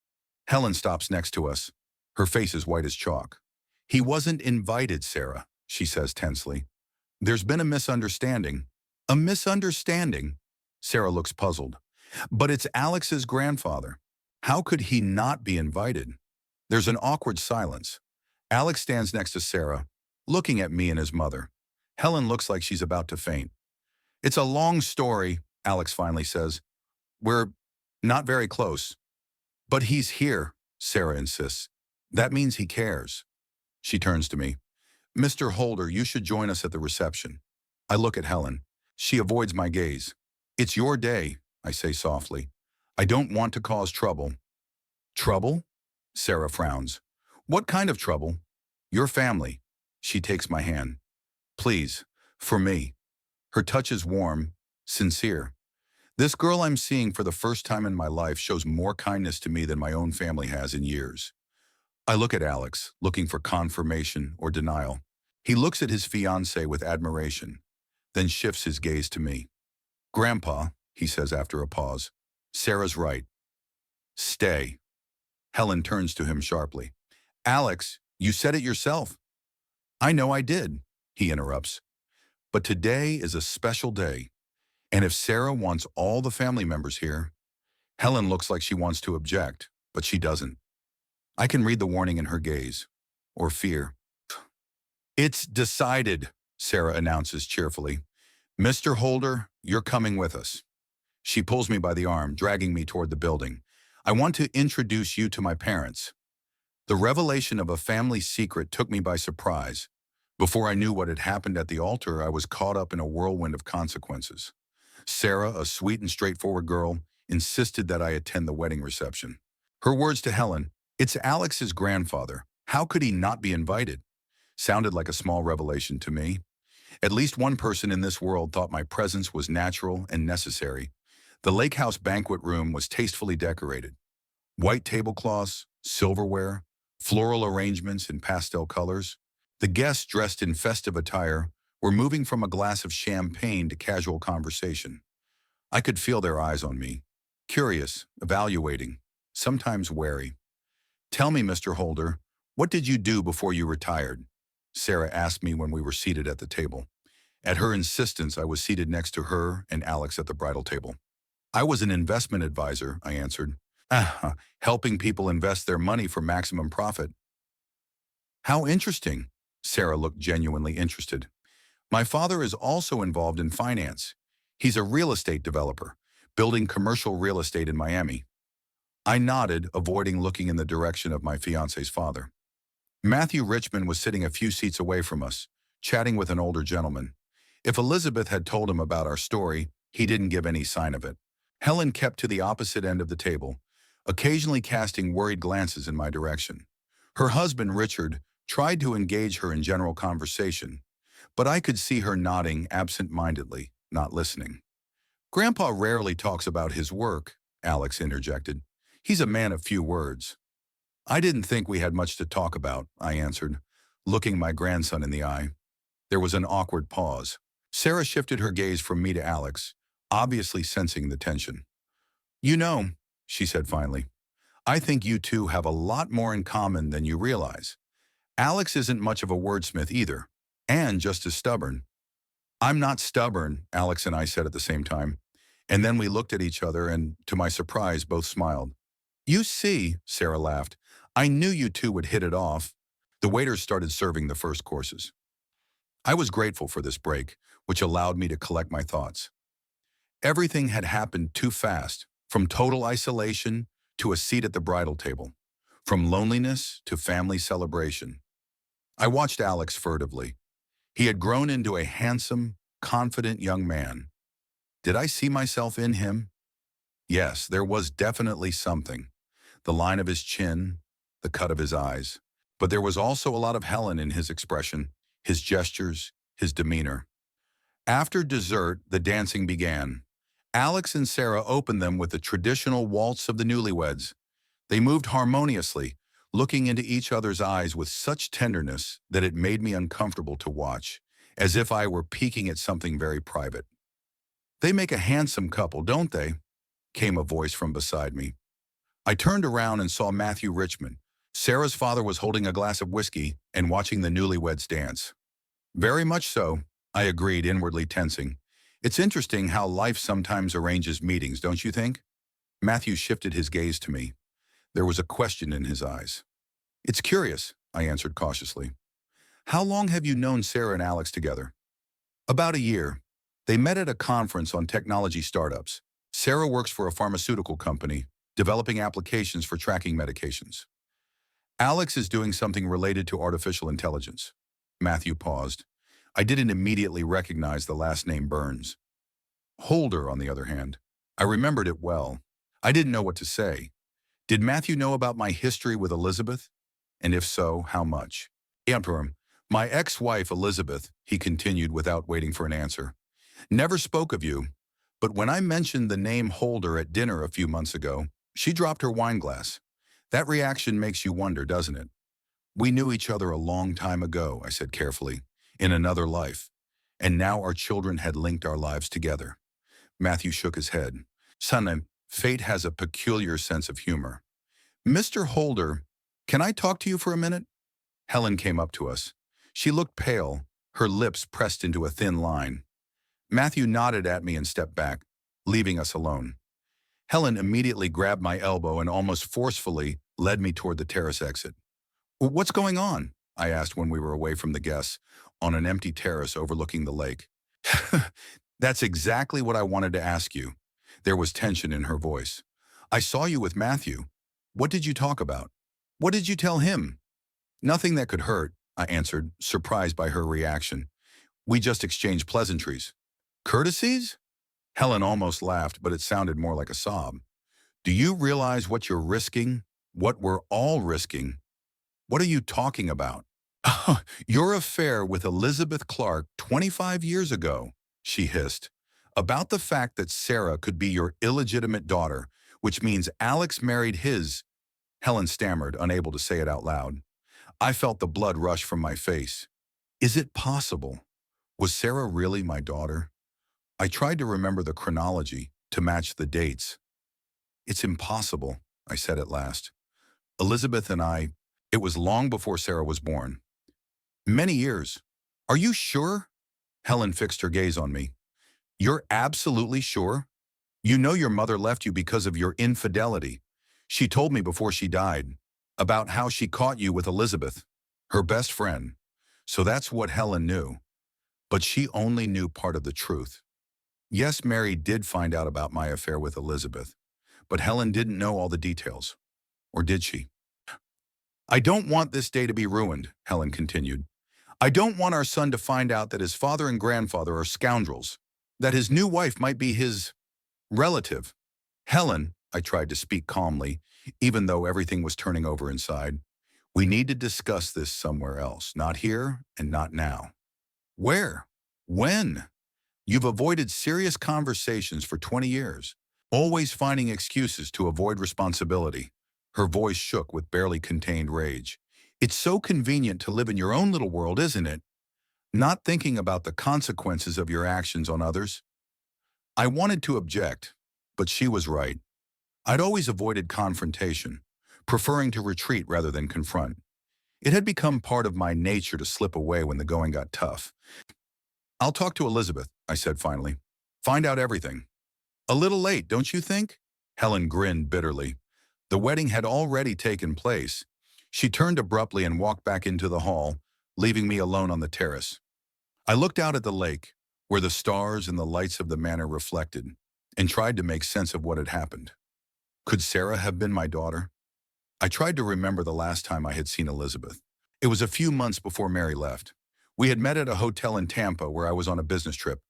Helen stops next to us. Her face is white as chalk. He wasn't invited, Sarah, she says tensely. There's been a misunderstanding. A misunderstanding? Sarah looks puzzled. But it's Alex's grandfather. How could he not be invited? There's an awkward silence. Alex stands next to Sarah, looking at me and his mother. Helen looks like she's about to faint. It's a long story, Alex finally says. We're not very close. But he's here, Sarah insists. That means he cares. She turns to me. Mr. Holder, you should join us at the reception. I look at Helen. She avoids my gaze. It's your day, I say softly. I don't want to cause trouble. Trouble? Sarah frowns. What kind of trouble? Your family. She takes my hand. Please, for me. Her touch is warm, sincere. This girl I'm seeing for the first time in my life shows more kindness to me than my own family has in years. I look at Alex, looking for confirmation or denial. He looks at his fiancée with admiration, then shifts his gaze to me. Grandpa, he says after a pause, Sarah's right. Stay. Helen turns to him sharply. Alex, you said it yourself. I know I did, he interrupts. But today is a special day. And if Sarah wants all the family members here, Helen looks like she wants to object, but she doesn't. I can read the warning in her gaze, or fear. It's decided, Sarah announces cheerfully. Mr. Holder, you're coming with us. She pulls me by the arm, dragging me toward the building. I want to introduce you to my parents. The revelation of a family secret took me by surprise. Before I knew what had happened at the altar, I was caught up in a whirlwind of consequences. Sarah, a sweet and straightforward girl, insisted that I attend the wedding reception. Her words to Helen, it's Alex's grandfather. How could he not be invited? Sounded like a small revelation to me. At least one person in this world thought my presence was natural and necessary. The lake house banquet room was tastefully decorated. White tablecloths, silverware, floral arrangements in pastel colors. The guests, dressed in festive attire, were moving from a glass of champagne to casual conversation. I could feel their eyes on me, curious, evaluating, sometimes wary. Tell me, Mr. Holder, what did you do before you retired? Sarah asked me when we were seated at the table. At her insistence, I was seated next to her and Alex at the bridal table. I was an investment advisor, I answered. Helping people invest their money for maximum profit. How interesting. Sarah looked genuinely interested. My father is also involved in finance. He's a real estate developer, building commercial real estate in Miami. I nodded, avoiding looking in the direction of my fiance's father. Matthew Richmond was sitting a few seats away from us, chatting with an older gentleman. If Elizabeth had told him about our story, he didn't give any sign of it. Helen kept to the opposite end of the table, occasionally casting worried glances in my direction. Her husband, Richard, tried to engage her in general conversation, but I could see her nodding absent-mindedly, not listening. Grandpa rarely talks about his work, Alex interjected. He's a man of few words. I didn't think we had much to talk about, I answered, looking my grandson in the eye. There was an awkward pause. Sarah shifted her gaze from me to Alex, obviously sensing the tension. You know, she said finally, I think you two have a lot more in common than you realize. Alex isn't much of a wordsmith either, and just as stubborn. I'm not stubborn, Alex and I said at the same time, and then we looked at each other and, to my surprise, both smiled. You see, Sarah laughed, I knew you two would hit it off. The waiters started serving the first courses. I was grateful for this break, which allowed me to collect my thoughts. Everything had happened too fast, from total isolation to a seat at the bridal table, from loneliness to family celebration. I watched Alex furtively. He had grown into a handsome, confident young man. Did I see myself in him? Yes, there was definitely something. The line of his chin, the cut of his eyes. But there was also a lot of Helen in his expression, his gestures, his demeanor. After dessert, the dancing began. Alex and Sarah opened them with the traditional waltz of the newlyweds. They moved harmoniously, looking into each other's eyes with such tenderness that it made me uncomfortable to watch, as if I were peeking at something very private. They make a handsome couple, don't they? Came a voice from beside me. I turned around and saw Matthew Richmond. Sarah's father was holding a glass of whiskey and watching the newlyweds dance. Very much so, I agreed, inwardly tensing. It's interesting how life sometimes arranges meetings, don't you think? Matthew shifted his gaze to me. There was a question in his eyes. It's curious, I answered cautiously. How long have you known Sarah and Alex together? About a year. They met at a conference on technology startups. Sarah works for a pharmaceutical company, developing applications for tracking medications. Alex is doing something related to artificial intelligence. Matthew paused. I didn't immediately recognize the last name Burns. Holder, on the other hand. I remembered it well. I didn't know what to say. Did Matthew know about my history with Elizabeth? And if so, how much? Interim. My ex-wife, Elizabeth, he continued without waiting for an answer, never spoke of you, but when I mentioned the name Holder at dinner a few months ago, she dropped her wine glass. That reaction makes you wonder, doesn't it? We knew each other a long time ago, I said carefully, in another life, and now our children had linked our lives together. Matthew shook his head. Son, fate has a peculiar sense of humor. Mr. Holder, can I talk to you for a minute? Helen came up to us. She looked pale, her lips pressed into a thin line. Matthew nodded at me and stepped back, leaving us alone. Helen immediately grabbed my elbow and almost forcefully led me toward the terrace exit. What's going on? I asked when we were away from the guests, on an empty terrace overlooking the lake. That's exactly what I wanted to ask you. There was tension in her voice. I saw you with Matthew. What did you talk about? What did you tell him? Nothing that could hurt, I answered, surprised by her reaction. We just exchanged pleasantries. Courtesies? Helen almost laughed, but it sounded more like a sob. Do you realize what you're risking? What we're all risking? What are you talking about? Your affair with Elizabeth Clark 25 years ago, she hissed. About the fact that Sarah could be your illegitimate daughter, which means Alex married his. Helen stammered, unable to say it out loud. I felt the blood rush from my face. Is it possible? Was Sarah really my daughter? I tried to remember the chronology, to match the dates. It's impossible, I said at last. Elizabeth and I, it was long before Sarah was born. Many years. Are you sure? Helen fixed her gaze on me. You're absolutely sure? You know your mother left you because of your infidelity. She told me before she died about how she caught you with Elizabeth, her best friend. So that's what Helen knew. But she only knew part of the truth. Yes, Mary did find out about my affair with Elizabeth, but Helen didn't know all the details. Or did she? I don't want this day to be ruined, Helen continued. I don't want our son to find out that his father and grandfather are scoundrels, that his new wife might be his relative. Helen, I tried to speak calmly, even though everything was turning over inside. We need to discuss this somewhere else, not here and not now. Where? When? You've avoided serious conversations for 20 years, always finding excuses to avoid responsibility. Her voice shook with barely contained rage. It's so convenient to live in your own little world, isn't it? Not thinking about the consequences of your actions on others. I wanted to object, but she was right. I'd always avoided confrontation, preferring to retreat rather than confront. It had become part of my nature to slip away when the going got tough. I'll talk to Elizabeth, I said finally. Find out everything. A little late, don't you think? Helen grinned bitterly. The wedding had already taken place. She turned abruptly and walked back into the hall, leaving me alone on the terrace. I looked out at the lake, where the stars and the lights of the manor reflected, and tried to make sense of what had happened. Could Sarah have been my daughter? I tried to remember the last time I had seen Elizabeth. It was a few months before Mary left. We had met at a hotel in Tampa where I was on a business trip.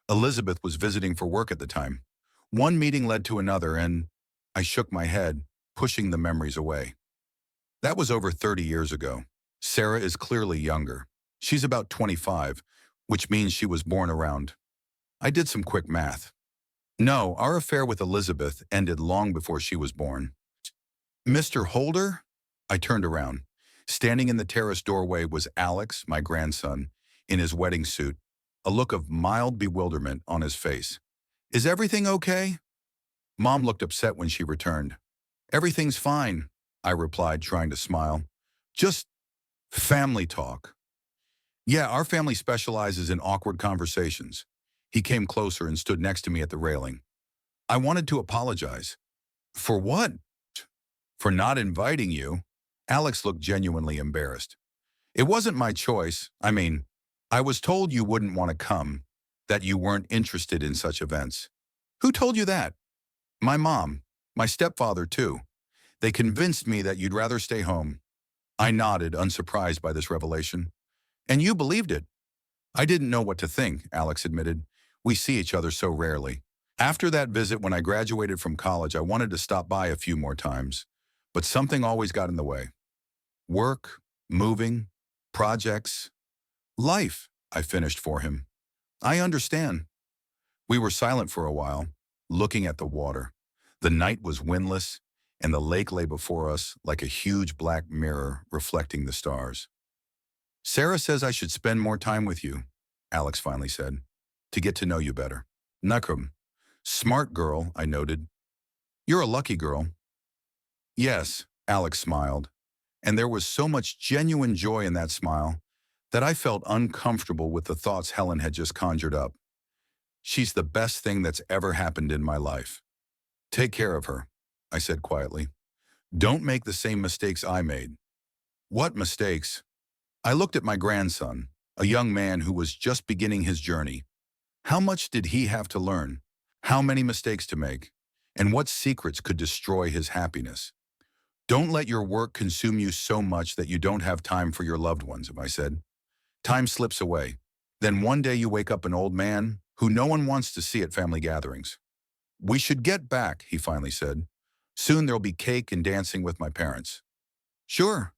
Elizabeth was visiting for work at the time. One meeting led to another, and I shook my head, pushing the memories away. That was over 30 years ago. Sarah is clearly younger. She's about 25, which means she was born around. I did some quick math. No, our affair with Elizabeth ended long before she was born. Mr. Holder? I turned around. Standing in the terrace doorway was Alex, my grandson, in his wedding suit, a look of mild bewilderment on his face. Is everything okay? Mom looked upset when she returned. Everything's fine, I replied, trying to smile. Just family talk. Yeah, our family specializes in awkward conversations. He came closer and stood next to me at the railing. I wanted to apologize. For what? For not inviting you. Alex looked genuinely embarrassed. It wasn't my choice. I mean, I was told you wouldn't want to come, that you weren't interested in such events. Who told you that? My mom, my stepfather too. They convinced me that you'd rather stay home. I nodded, unsurprised by this revelation. And you believed it. I didn't know what to think, Alex admitted. We see each other so rarely. After that visit when I graduated from college, I wanted to stop by a few more times, but something always got in the way. Work, moving, projects, life, I finished for him. I understand. We were silent for a while, looking at the water. The night was windless, and the lake lay before us like a huge black mirror reflecting the stars. Sarah says I should spend more time with you, Alex finally said, to get to know you better. Nakrum. Smart girl, I noted. You're a lucky girl. Yes, Alex smiled, and there was so much genuine joy in that smile that I felt uncomfortable with the thoughts Helen had just conjured up. She's the best thing that's ever happened in my life. Take care of her, I said quietly. Don't make the same mistakes I made. What mistakes? I looked at my grandson, a young man who was just beginning his journey. How much did he have to learn? How many mistakes to make? And what secrets could destroy his happiness? Don't let your work consume you so much that you don't have time for your loved ones, I said. Time slips away. Then one day you wake up an old man who no one wants to see at family gatherings. We should get back, he finally said. Soon there'll be cake and dancing with my parents. Sure.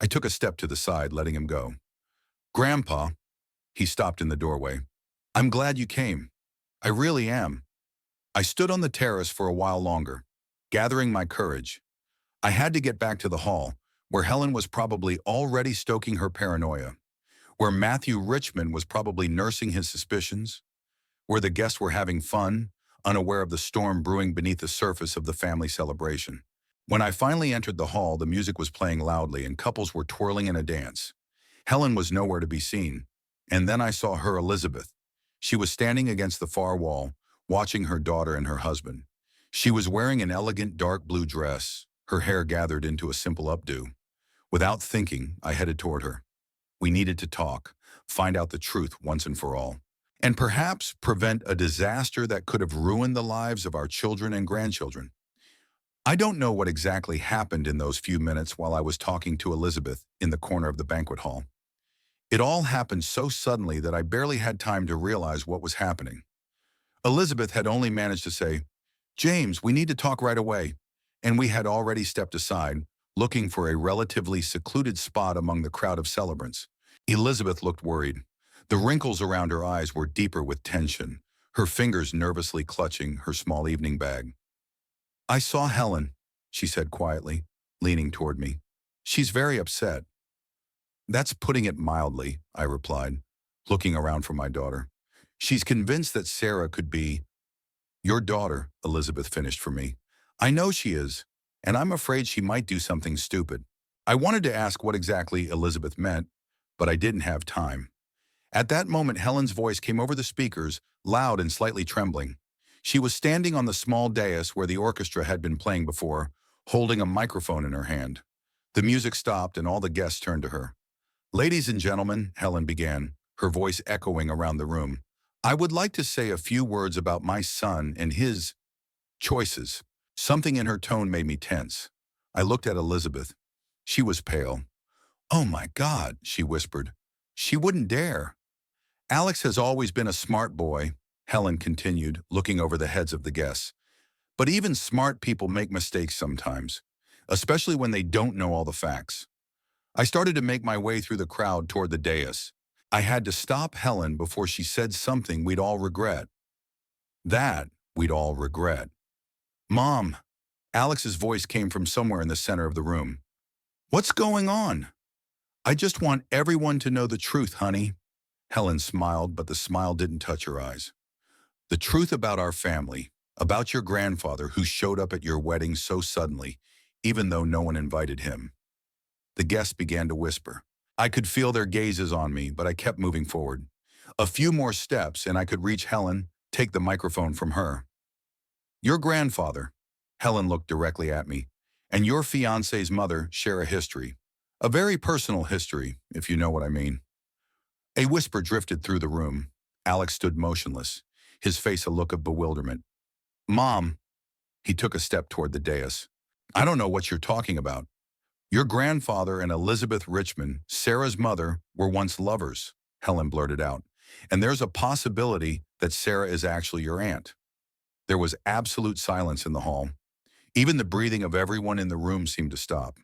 I took a step to the side, letting him go. Grandpa, he stopped in the doorway. I'm glad you came. I really am. I stood on the terrace for a while longer, gathering my courage. I had to get back to the hall, where Helen was probably already stoking her paranoia, where Matthew Richmond was probably nursing his suspicions, where the guests were having fun, unaware of the storm brewing beneath the surface of the family celebration. When I finally entered the hall, the music was playing loudly and couples were twirling in a dance. Helen was nowhere to be seen. And then I saw her, Elizabeth. She was standing against the far wall, watching her daughter and her husband. She was wearing an elegant dark blue dress, her hair gathered into a simple updo. Without thinking, I headed toward her. We needed to talk, find out the truth once and for all, and perhaps prevent a disaster that could have ruined the lives of our children and grandchildren. I don't know what exactly happened in those few minutes while I was talking to Elizabeth in the corner of the banquet hall. It all happened so suddenly that I barely had time to realize what was happening. Elizabeth had only managed to say, James, we need to talk right away, and we had already stepped aside, looking for a relatively secluded spot among the crowd of celebrants. Elizabeth looked worried. The wrinkles around her eyes were deeper with tension, her fingers nervously clutching her small evening bag. I saw Helen, she said quietly, leaning toward me. She's very upset. That's putting it mildly, I replied, looking around for my daughter. She's convinced that Sarah could be your daughter, Elizabeth finished for me. I know she is, and I'm afraid she might do something stupid. I wanted to ask what exactly Elizabeth meant, but I didn't have time. At that moment, Helen's voice came over the speakers, loud and slightly trembling. She was standing on the small dais where the orchestra had been playing before, holding a microphone in her hand. The music stopped and all the guests turned to her. Ladies and gentlemen, Helen began, her voice echoing around the room. I would like to say a few words about my son and his choices. Something in her tone made me tense. I looked at Elizabeth. She was pale. Oh my God, she whispered. She wouldn't dare. Alex has always been a smart boy, Helen continued, looking over the heads of the guests. But even smart people make mistakes sometimes, especially when they don't know all the facts. I started to make my way through the crowd toward the dais. I had to stop Helen before she said something we'd all regret. That we'd all regret. Mom, Alex's voice came from somewhere in the center of the room. What's going on? I just want everyone to know the truth, honey. Helen smiled, but the smile didn't touch her eyes. The truth about our family, about your grandfather who showed up at your wedding so suddenly, even though no one invited him. The guests began to whisper. I could feel their gazes on me, but I kept moving forward. A few more steps and I could reach Helen, take the microphone from her. Your grandfather, Helen looked directly at me, and your fiance's mother share a history. A very personal history, if you know what I mean. A whisper drifted through the room. Alex stood motionless, his face a look of bewilderment. Mom, he took a step toward the dais. I don't know what you're talking about. Your grandfather and Elizabeth Richmond, Sarah's mother, were once lovers, Helen blurted out. And there's a possibility that Sarah is actually your aunt. There was absolute silence in the hall. Even the breathing of everyone in the room seemed to stop.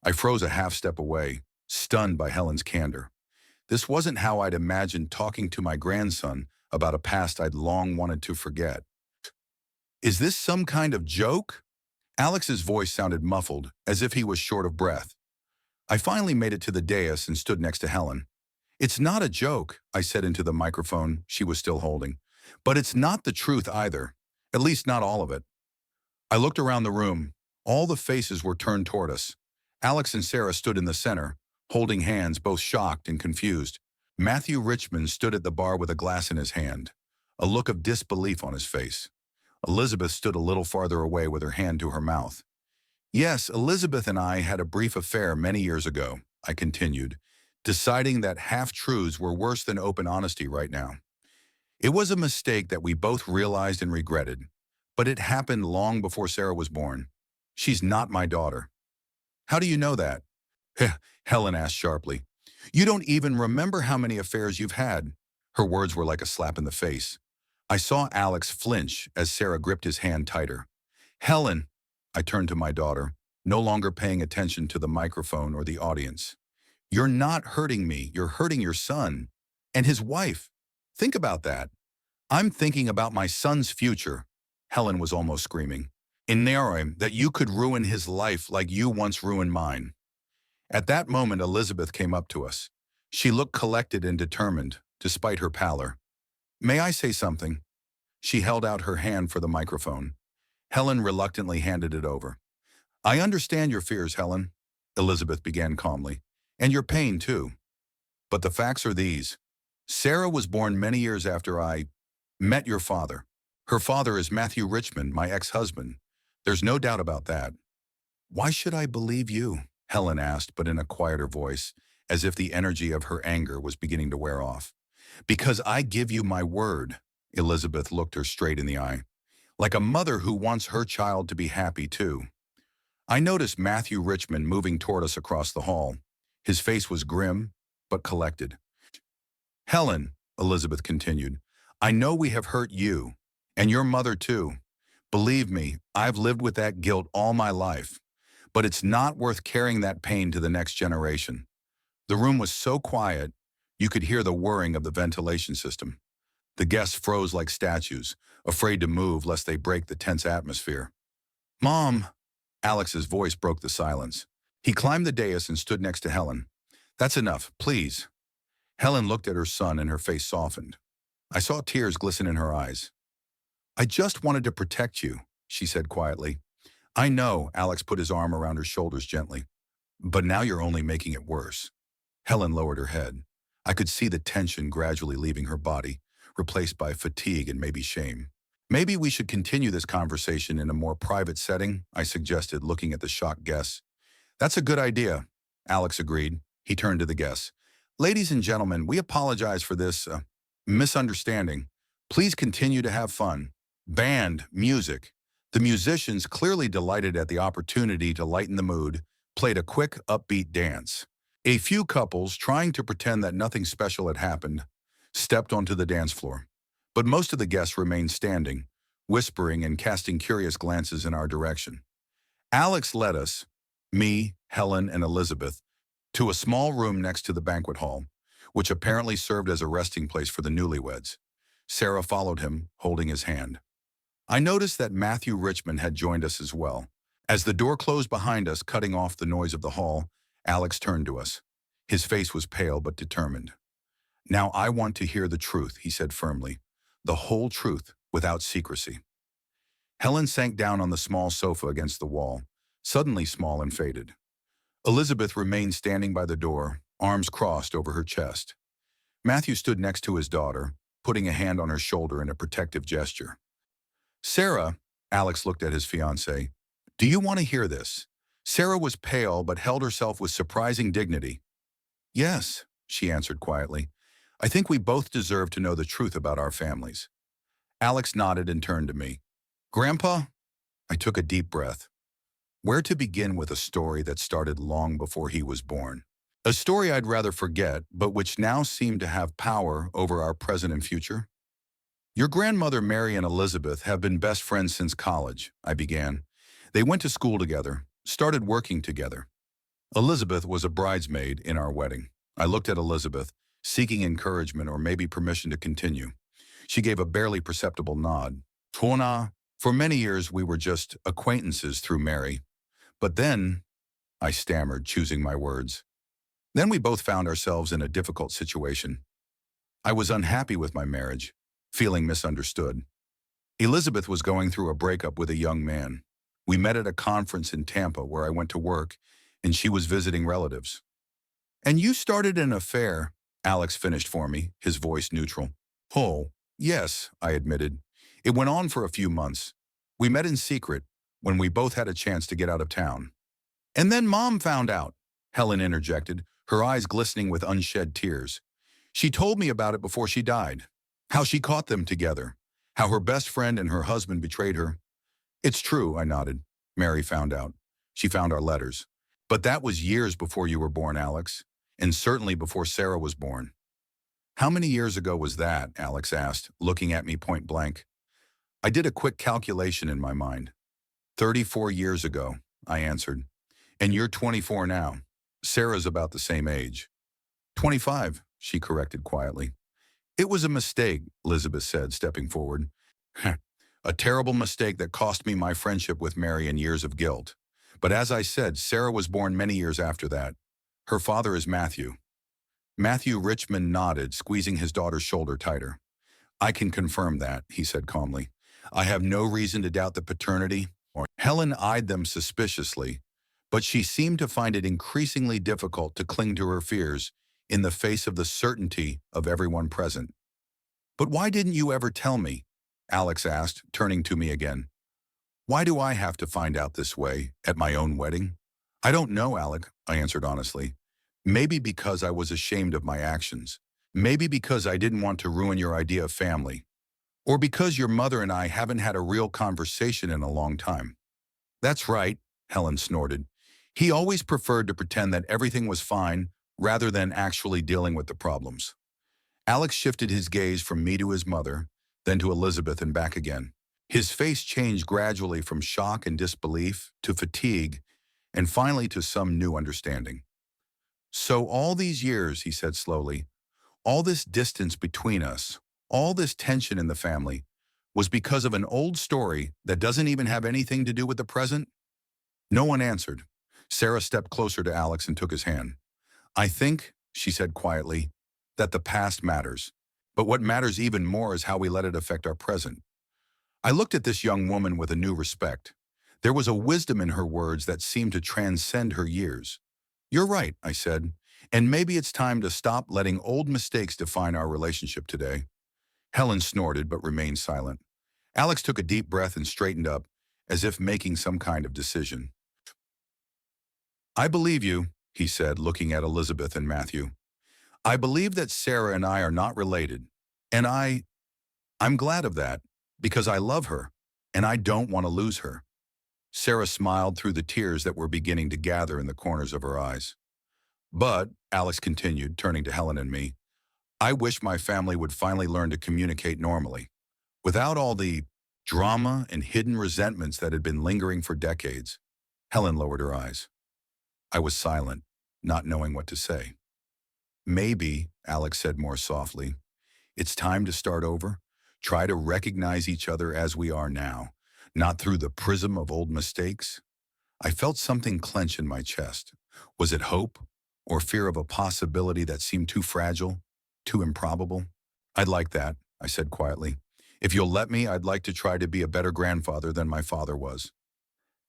I froze a half step away, stunned by Helen's candor. This wasn't how I'd imagined talking to my grandson about a past I'd long wanted to forget. Is this some kind of joke? Alex's voice sounded muffled, as if he was short of breath. I finally made it to the dais and stood next to Helen. It's not a joke, I said into the microphone she was still holding. But it's not the truth either, at least not all of it. I looked around the room. All the faces were turned toward us. Alex and Sarah stood in the center, holding hands, both shocked and confused. Matthew Richmond stood at the bar with a glass in his hand, a look of disbelief on his face. Elizabeth stood a little farther away with her hand to her mouth. Yes, Elizabeth and I had a brief affair many years ago, I continued, deciding that half-truths were worse than open honesty right now. It was a mistake that we both realized and regretted, but it happened long before Sarah was born. She's not my daughter. How do you know that? Helen asked sharply. You don't even remember how many affairs you've had. Her words were like a slap in the face. I saw Alex flinch as Sarah gripped his hand tighter. Helen, I turned to my daughter, no longer paying attention to the microphone or the audience. You're not hurting me, you're hurting your son and his wife. Think about that. I'm thinking about my son's future. Helen was almost screaming. In knowing that you could ruin his life like you once ruined mine. At that moment, Elizabeth came up to us. She looked collected and determined, despite her pallor. May I say something? She held out her hand for the microphone. Helen reluctantly handed it over. I understand your fears, Helen, Elizabeth began calmly, and your pain too. But the facts are these. Sarah was born many years after I met your father. Her father is Matthew Richmond, my ex-husband. There's no doubt about that. Why should I believe you? Helen asked, but in a quieter voice, as if the energy of her anger was beginning to wear off. Because I give you my word, Elizabeth looked her straight in the eye, like a mother who wants her child to be happy too. I noticed Matthew Richmond moving toward us across the hall. His face was grim, but collected. Helen, Elizabeth continued, I know we have hurt you, and your mother too. Believe me, I've lived with that guilt all my life, but it's not worth carrying that pain to the next generation. The room was so quiet, you could hear the whirring of the ventilation system. The guests froze like statues, afraid to move lest they break the tense atmosphere. Mom! Alex's voice broke the silence. He climbed the dais and stood next to Helen. That's enough, please. Helen looked at her son and her face softened. I saw tears glisten in her eyes. I just wanted to protect you, she said quietly. I know, Alex put his arm around her shoulders gently. But now you're only making it worse. Helen lowered her head. I could see the tension gradually leaving her body, replaced by fatigue and maybe shame. Maybe we should continue this conversation in a more private setting, I suggested, looking at the shocked guests. That's a good idea, Alex agreed. He turned to the guests. Ladies and gentlemen, we apologize for this misunderstanding. Please continue to have fun. Band, music. The musicians, clearly delighted at the opportunity to lighten the mood, played a quick, upbeat dance. A few couples, trying to pretend that nothing special had happened, stepped onto the dance floor. But most of the guests remained standing, whispering and casting curious glances in our direction. Alex led us, me, Helen, and Elizabeth, to a small room next to the banquet hall, which apparently served as a resting place for the newlyweds. Sarah followed him, holding his hand. I noticed that Matthew Richmond had joined us as well. As the door closed behind us, cutting off the noise of the hall, Alex turned to us. His face was pale but determined. Now I want to hear the truth, he said firmly. The whole truth, without secrecy. Helen sank down on the small sofa against the wall, suddenly small and faded. Elizabeth remained standing by the door, arms crossed over her chest. Matthew stood next to his daughter, putting a hand on her shoulder in a protective gesture. Sarah, Alex looked at his fiancée. Do you want to hear this? Sarah was pale but held herself with surprising dignity. Yes, she answered quietly. I think we both deserve to know the truth about our families. Alex nodded and turned to me. Grandpa? I took a deep breath. Where to begin with a story that started long before he was born? A story I'd rather forget, but which now seemed to have power over our present and future? Your grandmother Mary and Elizabeth have been best friends since college, I began. They went to school together, started working together. Elizabeth was a bridesmaid in our wedding. I looked at Elizabeth, seeking encouragement or maybe permission to continue. She gave a barely perceptible nod. Tona, for many years we were just acquaintances through Mary. But then, I stammered, choosing my words. Then we both found ourselves in a difficult situation. I was unhappy with my marriage, feeling misunderstood. Elizabeth was going through a breakup with a young man. We met at a conference in Tampa where I went to work, and she was visiting relatives. And you started an affair, Alex finished for me, his voice neutral. Oh, yes, I admitted. It went on for a few months. We met in secret, when we both had a chance to get out of town. And then Mom found out, Helen interjected, her eyes glistening with unshed tears. She told me about it before she died. How she caught them together. How her best friend and her husband betrayed her. It's true, I nodded. Mary found out. She found our letters. But that was years before you were born, Alex. And certainly before Sarah was born. How many years ago was that? Alex asked, looking at me point blank. I did a quick calculation in my mind. 34 years ago, I answered. And you're 24 now. Sarah's about the same age. 25, she corrected quietly. It was a mistake, Elizabeth said, stepping forward. A terrible mistake that cost me my friendship with Mary and years of guilt. But as I said, Sarah was born many years after that. Her father is Matthew. Matthew Richmond nodded, squeezing his daughter's shoulder tighter. I can confirm that, he said calmly. I have no reason to doubt the paternity. Helen eyed them suspiciously, but she seemed to find it increasingly difficult to cling to her fears in the face of the certainty of everyone present. But why didn't you ever tell me? Alex asked, turning to me again. Why do I have to find out this way, at my own wedding? I don't know, Alec, I answered honestly. Maybe because I was ashamed of my actions. Maybe because I didn't want to ruin your idea of family. Or because your mother and I haven't had a real conversation in a long time. That's right, Helen snorted. He always preferred to pretend that everything was fine rather than actually dealing with the problems. Alex shifted his gaze from me to his mother, then to Elizabeth and back again. His face changed gradually from shock and disbelief to fatigue and finally to some new understanding. So all these years, he said slowly, all this distance between us, all this tension in the family, was because of an old story that doesn't even have anything to do with the present? No one answered. Sarah stepped closer to Alex and took his hand. I think, she said quietly, that the past matters. But what matters even more is how we let it affect our present. I looked at this young woman with a new respect. There was a wisdom in her words that seemed to transcend her years. You're right, I said, and maybe it's time to stop letting old mistakes define our relationship today. Helen snorted but remained silent. Alex took a deep breath and straightened up, as if making some kind of decision. I believe you, he said, looking at Elizabeth and Matthew. I believe that Sarah and I are not related, and I'm glad of that, because I love her, and I don't want to lose her. Sarah smiled through the tears that were beginning to gather in the corners of her eyes. But, Alex continued, turning to Helen and me, I wish my family would finally learn to communicate normally, without all the drama and hidden resentments that had been lingering for decades. Helen lowered her eyes. I was silent, not knowing what to say. Maybe, Alex said more softly, it's time to start over. Try to recognize each other as we are now, not through the prism of old mistakes. I felt something clench in my chest. Was it hope or fear of a possibility that seemed too fragile, too improbable? I'd like that, I said quietly. If you'll let me, I'd like to try to be a better grandfather than my father was.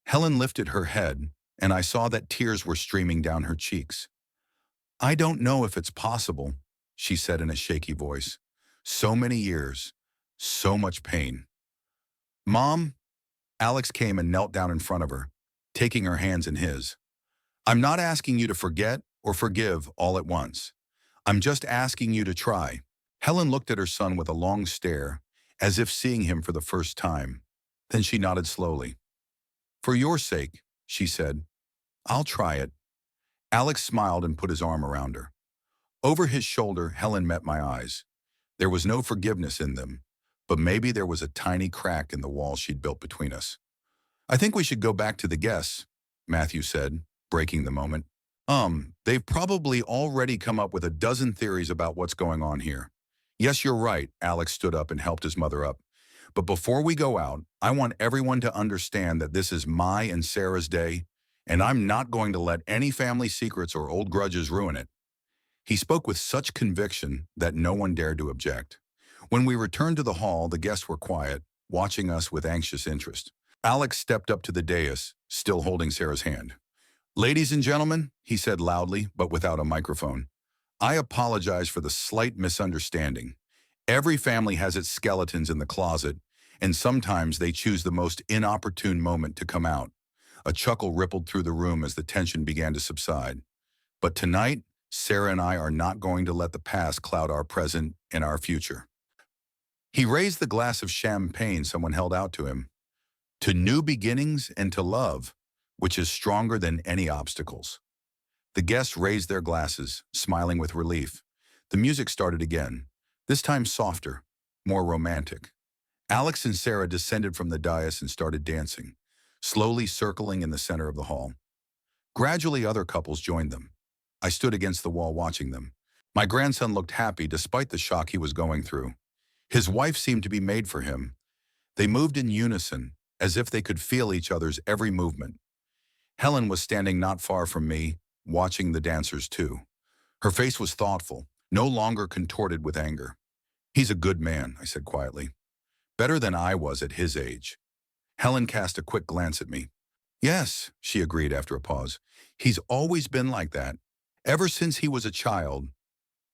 Helen lifted her head, and I saw that tears were streaming down her cheeks. I don't know if it's possible, she said in a shaky voice. So many years, so much pain. Mom, Alex came and knelt down in front of her, taking her hands in his. I'm not asking you to forget or forgive all at once. I'm just asking you to try. Helen looked at her son with a long stare, as if seeing him for the first time. Then she nodded slowly. For your sake, she said, I'll try it. Alex smiled and put his arm around her. Over his shoulder, Helen met my eyes. There was no forgiveness in them, but maybe there was a tiny crack in the wall she'd built between us. I think we should go back to the guests, Matthew said, breaking the moment. They've probably already come up with a dozen theories about what's going on here. Yes, you're right, Alex stood up and helped his mother up. But before we go out, I want everyone to understand that this is my and Sarah's day, and I'm not going to let any family secrets or old grudges ruin it. He spoke with such conviction that no one dared to object. When we returned to the hall, the guests were quiet, watching us with anxious interest. Alex stepped up to the dais, still holding Sarah's hand. Ladies and gentlemen, he said loudly, but without a microphone, I apologize for the slight misunderstanding. Every family has its skeletons in the closet, and sometimes they choose the most inopportune moment to come out. A chuckle rippled through the room as the tension began to subside. But tonight, Sarah and I are not going to let the past cloud our present and our future. He raised the glass of champagne someone held out to him. To new beginnings and to love, which is stronger than any obstacles. The guests raised their glasses, smiling with relief. The music started again, this time softer, more romantic. Alex and Sarah descended from the dais and started dancing, slowly circling in the center of the hall. Gradually, other couples joined them. I stood against the wall watching them. My grandson looked happy despite the shock he was going through. His wife seemed to be made for him. They moved in unison, as if they could feel each other's every movement. Helen was standing not far from me, watching the dancers too. Her face was thoughtful, no longer contorted with anger. He's a good man, I said quietly. Better than I was at his age. Helen cast a quick glance at me. Yes, she agreed after a pause. He's always been like that. Ever since he was a child.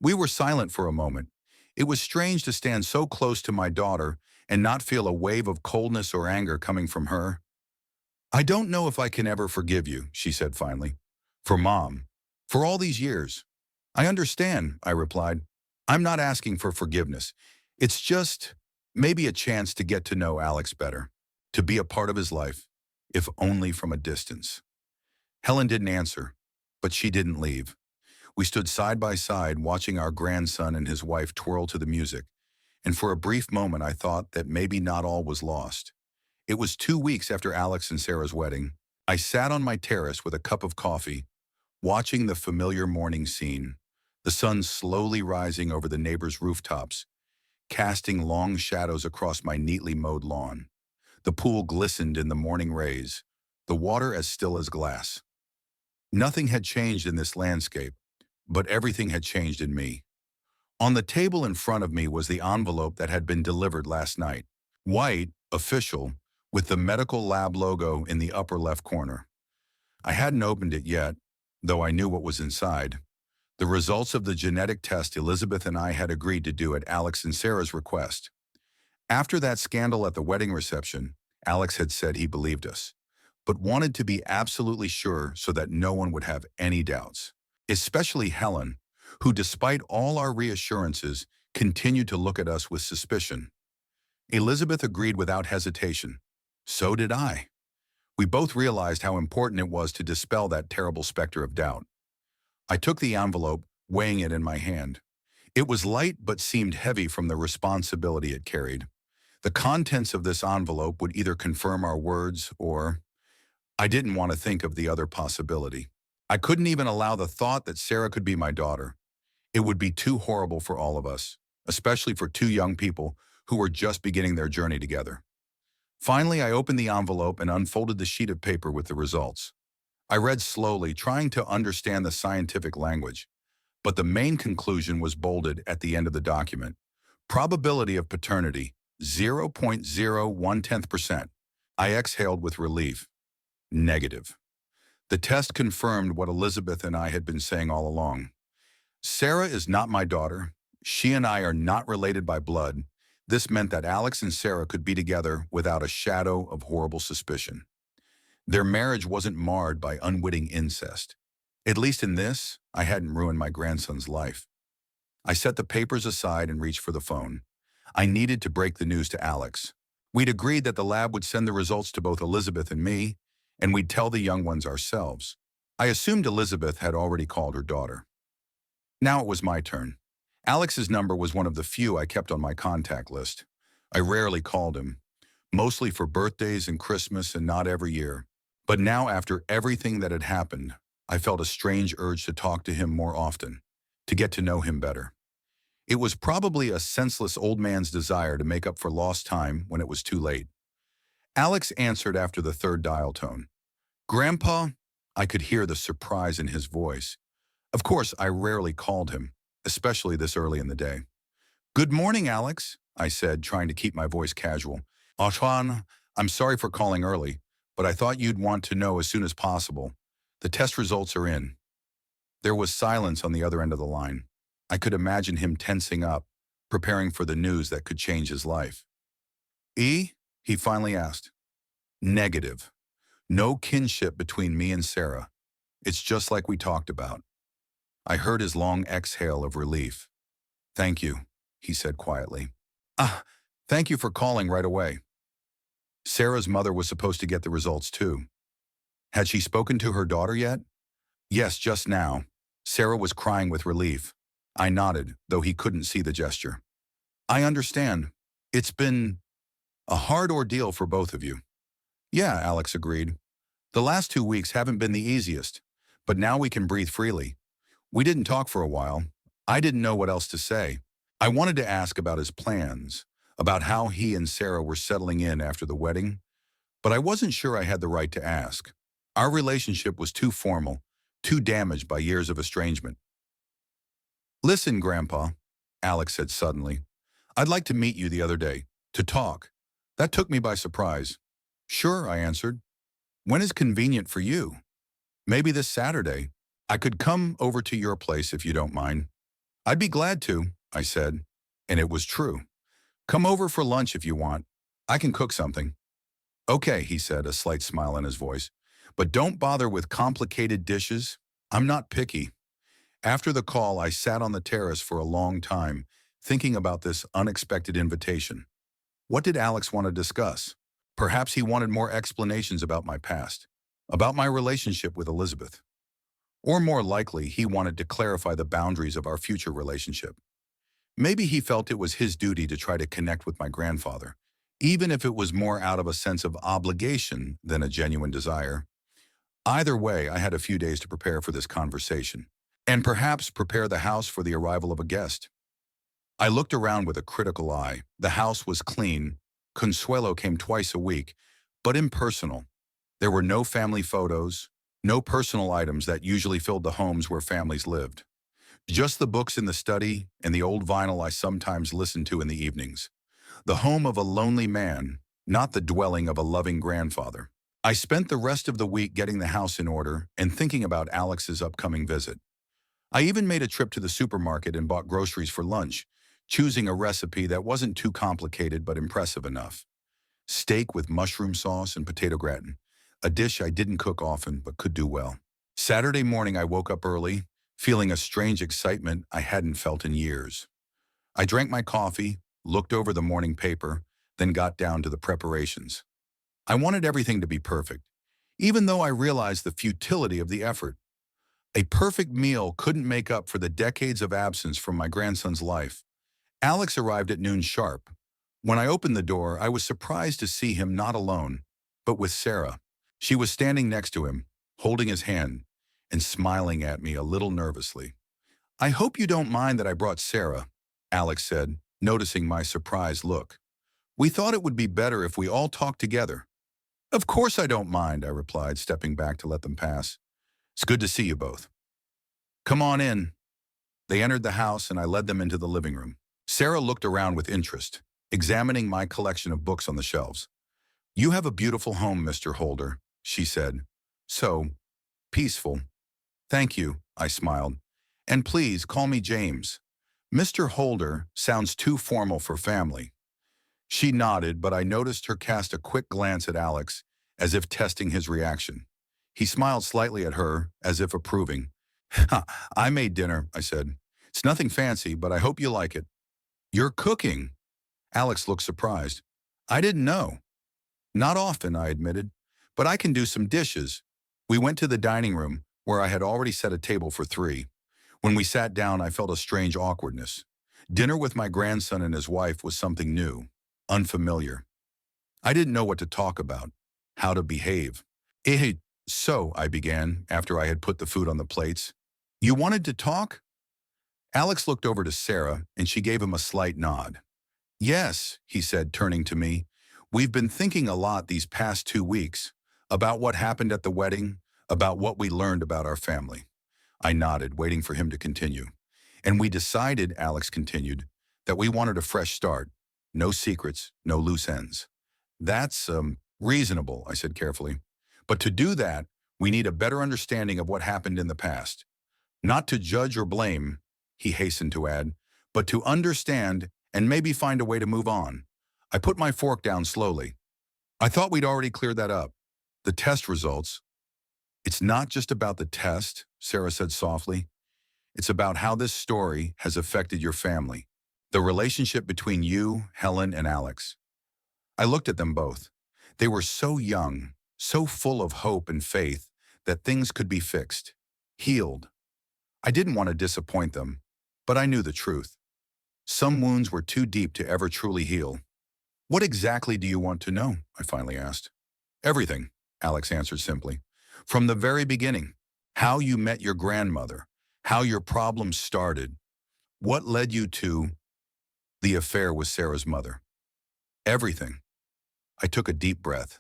We were silent for a moment. It was strange to stand so close to my daughter and not feel a wave of coldness or anger coming from her. I don't know if I can ever forgive you, she said finally. For Mom. For all these years. I understand, I replied. I'm not asking for forgiveness. It's just maybe a chance to get to know Alex better, to be a part of his life, if only from a distance. Helen didn't answer, but she didn't leave. We stood side by side watching our grandson and his wife twirl to the music, and for a brief moment I thought that maybe not all was lost. It was 2 weeks after Alex and Sarah's wedding. I sat on my terrace with a cup of coffee, watching the familiar morning scene, the sun slowly rising over the neighbors' rooftops, casting long shadows across my neatly mowed lawn. The pool glistened in the morning rays, the water as still as glass. Nothing had changed in this landscape, but everything had changed in me. On the table in front of me was the envelope that had been delivered last night, white, official, with the medical lab logo in the upper left corner. I hadn't opened it yet, though I knew what was inside. The results of the genetic test Elizabeth and I had agreed to do at Alex and Sarah's request. After that scandal at the wedding reception, Alex had said he believed us, but wanted to be absolutely sure so that no one would have any doubts. Especially Helen, who despite all our reassurances, continued to look at us with suspicion. Elizabeth agreed without hesitation. So did I. We both realized how important it was to dispel that terrible specter of doubt. I took the envelope, weighing it in my hand. It was light but seemed heavy from the responsibility it carried. The contents of this envelope would either confirm our words or... I didn't want to think of the other possibility. I couldn't even allow the thought that Sarah could be my daughter. It would be too horrible for all of us, especially for two young people who were just beginning their journey together. Finally, I opened the envelope and unfolded the sheet of paper with the results. I read slowly, trying to understand the scientific language, but the main conclusion was bolded at the end of the document. Probability of paternity, 0.01%. I exhaled with relief. Negative. The test confirmed what Elizabeth and I had been saying all along. Sarah is not my daughter, She and I are not related by blood. This meant that Alex and Sarah could be together without a shadow of horrible suspicion. Their marriage wasn't marred by unwitting incest. At least in this, I hadn't ruined my grandson's life. I set the papers aside and reached for the phone. I needed to break the news to Alex. We'd agreed that the lab would send the results to both Elizabeth and me, and we'd tell the young ones ourselves. I assumed Elizabeth had already called her daughter. Now it was my turn. Alex's number was one of the few I kept on my contact list. I rarely called him, mostly for birthdays and Christmas and not every year. But now, after everything that had happened, I felt a strange urge to talk to him more often, to get to know him better. It was probably a senseless old man's desire to make up for lost time when it was too late. Alex answered after the third dial tone. "Grandpa?" I could hear the surprise in his voice. Of course, I rarely called him, especially this early in the day. "Good morning, Alex," I said, trying to keep my voice casual. "Antoine, I'm sorry for calling early, but I thought you'd want to know as soon as possible. The test results are in." There was silence on the other end of the line. I could imagine him tensing up, preparing for the news that could change his life. "E?" he finally asked. "Negative. No kinship between me and Sarah. It's just like we talked about." I heard his long exhale of relief. "Thank you," he said quietly. Thank you for calling right away." Sarah's mother was supposed to get the results too. Had she spoken to her daughter yet? Yes, just now. Sarah was crying with relief. I nodded, though he couldn't see the gesture. "I understand. It's been a hard ordeal for both of you." "Yeah," Alex agreed. "The last 2 weeks haven't been the easiest, but now we can breathe freely." We didn't talk for a while. I didn't know what else to say. I wanted to ask about his plans, about how he and Sarah were settling in after the wedding, but I wasn't sure I had the right to ask. Our relationship was too formal, too damaged by years of estrangement. "Listen, Grandpa," Alex said suddenly. "I'd like to meet you the other day, to talk." That took me by surprise. "Sure," I answered. "When is convenient for you?" "Maybe this Saturday. I could come over to your place if you don't mind." "I'd be glad to," I said, and it was true. "Come over for lunch if you want. I can cook something." "Okay," he said, a slight smile in his voice. "But don't bother with complicated dishes. I'm not picky." After the call, I sat on the terrace for a long time, thinking about this unexpected invitation. What did Alex want to discuss? Perhaps he wanted more explanations about my past, about my relationship with Elizabeth. Or more likely, he wanted to clarify the boundaries of our future relationship. Maybe he felt it was his duty to try to connect with my grandfather, even if it was more out of a sense of obligation than a genuine desire. Either way, I had a few days to prepare for this conversation, and perhaps prepare the house for the arrival of a guest. I looked around with a critical eye. The house was clean. Consuelo came twice a week, but impersonal. There were no family photos, no personal items that usually filled the homes where families lived. Just the books in the study and the old vinyl I sometimes listened to in the evenings. The home of a lonely man, not the dwelling of a loving grandfather. I spent the rest of the week getting the house in order and thinking about Alex's upcoming visit. I even made a trip to the supermarket and bought groceries for lunch, choosing a recipe that wasn't too complicated but impressive enough. Steak with mushroom sauce and potato gratin, a dish I didn't cook often but could do well. Saturday morning I woke up early, feeling a strange excitement I hadn't felt in years. I drank my coffee, looked over the morning paper, then got down to the preparations. I wanted everything to be perfect, even though I realized the futility of the effort. A perfect meal couldn't make up for the decades of absence from my grandson's life. Alex arrived at noon sharp. When I opened the door, I was surprised to see him not alone, but with Sarah. She was standing next to him, holding his hand, and smiling at me a little nervously. "I hope you don't mind that I brought Sarah," Alex said, noticing my surprised look. "We thought it would be better if we all talked together." "Of course I don't mind," I replied, stepping back to let them pass. "It's good to see you both." "Come on in." They entered the house and I led them into the living room. Sarah looked around with interest, examining my collection of books on the shelves. "You have a beautiful home, Mr. Holder," she said. "So peaceful." "Thank you," I smiled. "And please call me James." Mr. Holder sounds too formal for family. She nodded, but I noticed her cast a quick glance at Alex, as if testing his reaction. He smiled slightly at her, as if approving. I made dinner, I said. It's nothing fancy, but I hope you like it. You're cooking. Alex looked surprised. I didn't know. Not often, I admitted, but I can do some dishes. We went to the dining room, where I had already set a table for three. When we sat down, I felt a strange awkwardness. Dinner with my grandson and his wife was something new, unfamiliar. I didn't know what to talk about, how to behave. So, I began, after I had put the food on the plates. You wanted to talk? Alex looked over to Sarah, and she gave him a slight nod. Yes, he said, turning to me. We've been thinking a lot these past 2 weeks about what happened at the wedding, about what we learned about our family. I nodded, waiting for him to continue. And we decided, Alex continued, that we wanted a fresh start. No secrets, no loose ends. That's reasonable, I said carefully. But to do that, we need a better understanding of what happened in the past. Not to judge or blame, he hastened to add, but to understand and maybe find a way to move on. I put my fork down slowly. I thought we'd already cleared that up. The test results. It's not just about the test, Sarah said softly. It's about how this story has affected your family. The relationship between you, Helen, and Alex. I looked at them both. They were so young, so full of hope and faith that things could be fixed, healed. I didn't want to disappoint them, but I knew the truth. Some wounds were too deep to ever truly heal. What exactly do you want to know? I finally asked. Everything, Alex answered simply. From the very beginning, how you met your grandmother, how your problems started, what led you to the affair with Sarah's mother. Everything. I took a deep breath.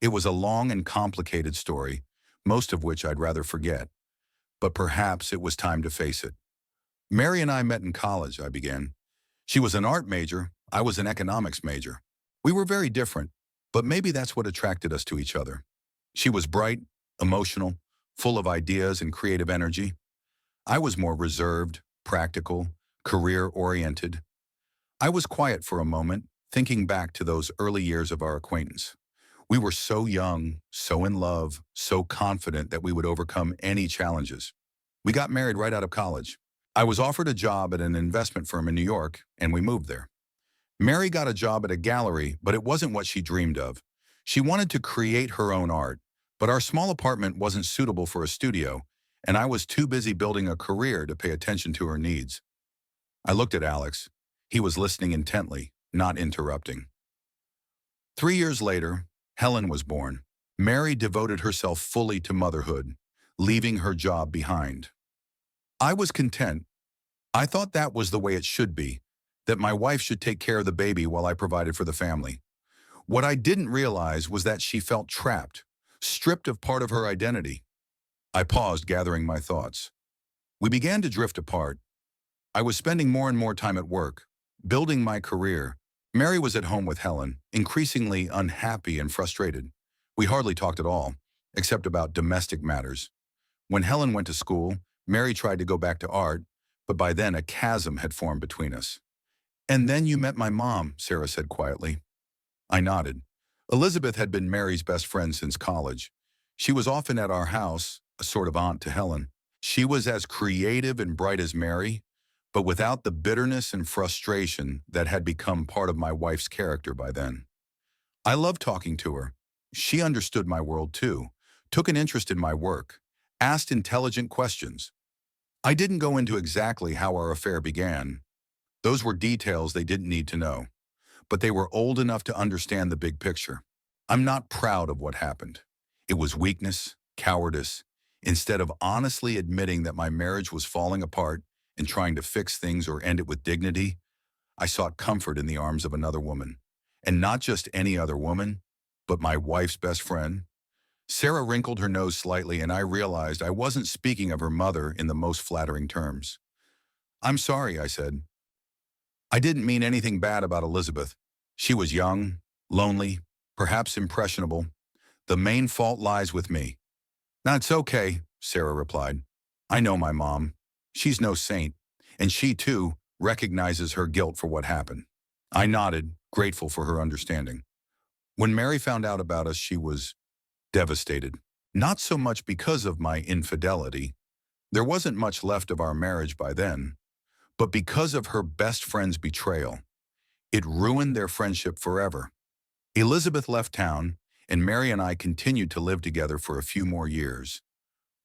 It was a long and complicated story, most of which I'd rather forget. But perhaps it was time to face it. Mary and I met in college, I began. She was an art major, I was an economics major. We were very different, but maybe that's what attracted us to each other. She was bright, emotional, full of ideas and creative energy. I was more reserved, practical, career-oriented. I was quiet for a moment, thinking back to those early years of our acquaintance. We were so young, so in love, so confident that we would overcome any challenges. We got married right out of college. I was offered a job at an investment firm in New York, and we moved there. Mary got a job at a gallery, but it wasn't what she dreamed of. She wanted to create her own art, but our small apartment wasn't suitable for a studio, and I was too busy building a career to pay attention to her needs. I looked at Alex. He was listening intently, not interrupting. 3 years later, Helen was born. Mary devoted herself fully to motherhood, leaving her job behind. I was content. I thought that was the way it should be, that my wife should take care of the baby while I provided for the family. What I didn't realize was that she felt trapped, stripped of part of her identity. I paused, gathering my thoughts. We began to drift apart. I was spending more and more time at work, building my career. Mary was at home with Helen, increasingly unhappy and frustrated. We hardly talked at all, except about domestic matters. When Helen went to school, Mary tried to go back to art, but by then a chasm had formed between us. And then you met my mom, Sarah said quietly. I nodded. Elizabeth had been Mary's best friend since college. She was often at our house, a sort of aunt to Helen. She was as creative and bright as Mary, but without the bitterness and frustration that had become part of my wife's character by then. I loved talking to her. She understood my world too, took an interest in my work, asked intelligent questions. I didn't go into exactly how our affair began. Those were details they didn't need to know, but they were old enough to understand the big picture. I'm not proud of what happened. It was weakness, cowardice. Instead of honestly admitting that my marriage was falling apart and trying to fix things or end it with dignity, I sought comfort in the arms of another woman. And not just any other woman, but my wife's best friend. Sarah wrinkled her nose slightly, and I realized I wasn't speaking of her mother in the most flattering terms. I'm sorry, I said. I didn't mean anything bad about Elizabeth. She was young, lonely, perhaps impressionable. The main fault lies with me. That's okay, Sarah replied. I know my mom. She's no saint, and she, too, recognizes her guilt for what happened. I nodded, grateful for her understanding. When Mary found out about us, she was devastated. Not so much because of my infidelity. There wasn't much left of our marriage by then, but because of her best friend's betrayal. It ruined their friendship forever. Elizabeth left town, and Mary and I continued to live together for a few more years.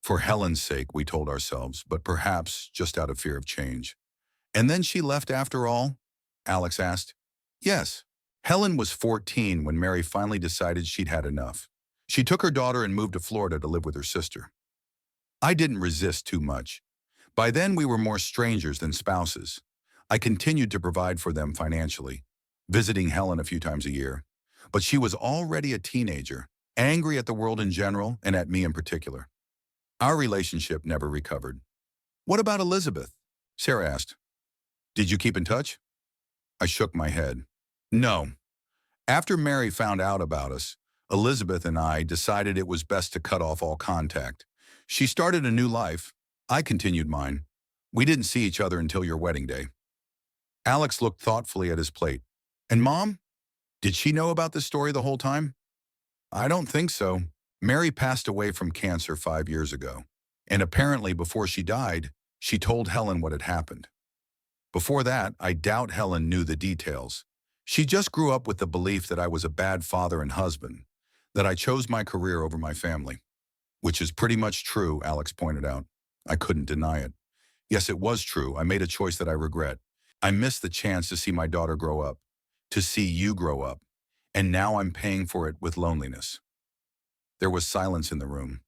For Helen's sake, we told ourselves, but perhaps just out of fear of change. And then she left after all? Alex asked. Yes. Helen was 14 when Mary finally decided she'd had enough. She took her daughter and moved to Florida to live with her sister. I didn't resist too much. By then, we were more strangers than spouses. I continued to provide for them financially, visiting Helen a few times a year. But she was already a teenager, angry at the world in general and at me in particular. Our relationship never recovered. What about Elizabeth? Sarah asked. Did you keep in touch? I shook my head. No. After Mary found out about us, Elizabeth and I decided it was best to cut off all contact. She started a new life. I continued mine. We didn't see each other until your wedding day. Alex looked thoughtfully at his plate. And Mom? Did she know about this story the whole time? I don't think so. Mary passed away from cancer 5 years ago. And apparently before she died, she told Helen what had happened. Before that, I doubt Helen knew the details. She just grew up with the belief that I was a bad father and husband, that I chose my career over my family. Which is pretty much true, Alex pointed out. I couldn't deny it. Yes, it was true. I made a choice that I regret. I missed the chance to see my daughter grow up, to see you grow up, and now I'm paying for it with loneliness. There was silence in the room.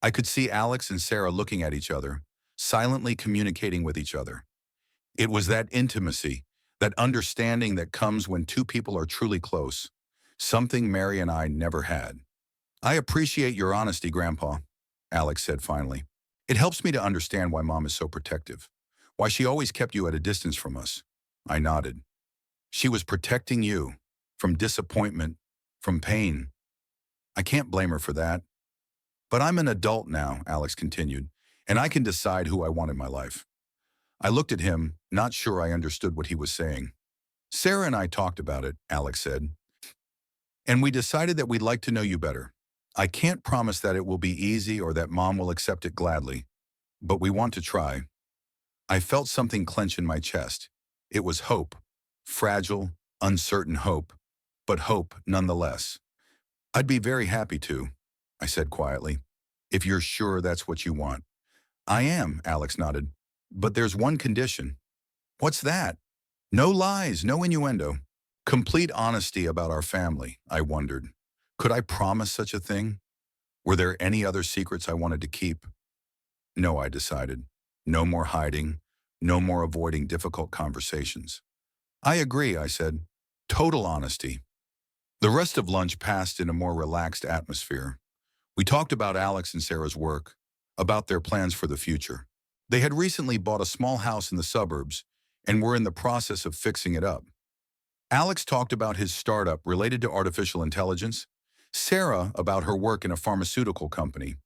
I could see Alex and Sarah looking at each other, silently communicating with each other. It was that intimacy, that understanding that comes when two people are truly close, something Mary and I never had. I appreciate your honesty, Grandpa, Alex said finally. It helps me to understand why Mom is so protective, why she always kept you at a distance from us. I nodded. She was protecting you from disappointment, from pain. I can't blame her for that. But I'm an adult now, Alex continued, and I can decide who I want in my life. I looked at him, not sure I understood what he was saying. Sarah and I talked about it, Alex said, and we decided that we'd like to know you better. I can't promise that it will be easy or that Mom will accept it gladly, but we want to try. I felt something clench in my chest. It was hope, fragile, uncertain hope, but hope nonetheless. I'd be very happy to, I said quietly, if you're sure that's what you want. I am, Alex nodded, but there's one condition. What's that? No lies, no innuendo. Complete honesty about our family, I wondered. Could I promise such a thing? Were there any other secrets I wanted to keep? No, I decided. No more hiding, no more avoiding difficult conversations. I agree, I said. Total honesty. The rest of lunch passed in a more relaxed atmosphere. We talked about Alex and Sarah's work, about their plans for the future. They had recently bought a small house in the suburbs and were in the process of fixing it up. Alex talked about his startup related to artificial intelligence, Sarah about her work in a pharmaceutical company.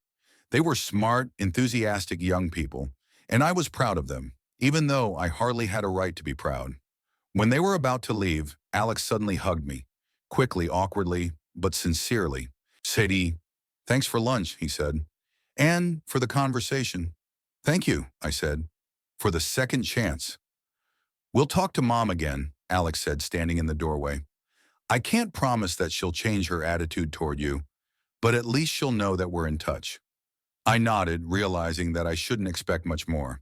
They were smart, enthusiastic young people, and I was proud of them, even though I hardly had a right to be proud. When they were about to leave, Alex suddenly hugged me, quickly, awkwardly, but sincerely. Sadie, thanks for lunch, he said, and for the conversation. Thank you, I said, for the second chance. We'll talk to Mom again, Alex said, standing in the doorway. I can't promise that she'll change her attitude toward you, but at least she'll know that we're in touch. I nodded, realizing that I shouldn't expect much more.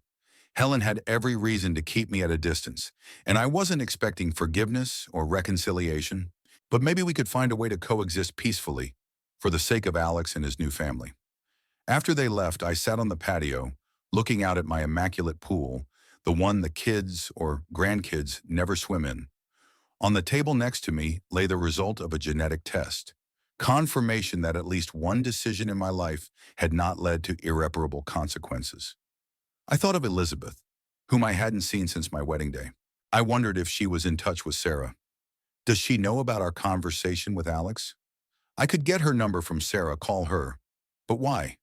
Helen had every reason to keep me at a distance, and I wasn't expecting forgiveness or reconciliation, but maybe we could find a way to coexist peacefully for the sake of Alex and his new family. After they left, I sat on the patio, looking out at my immaculate pool, the one the kids or grandkids never swim in. On the table next to me lay the result of a genetic test, confirmation that at least one decision in my life had not led to irreparable consequences. I thought of Elizabeth, whom I hadn't seen since my wedding day. I wondered if she was in touch with Sarah. Does she know about our conversation with Alex? I could get her number from Sarah, call her. But why?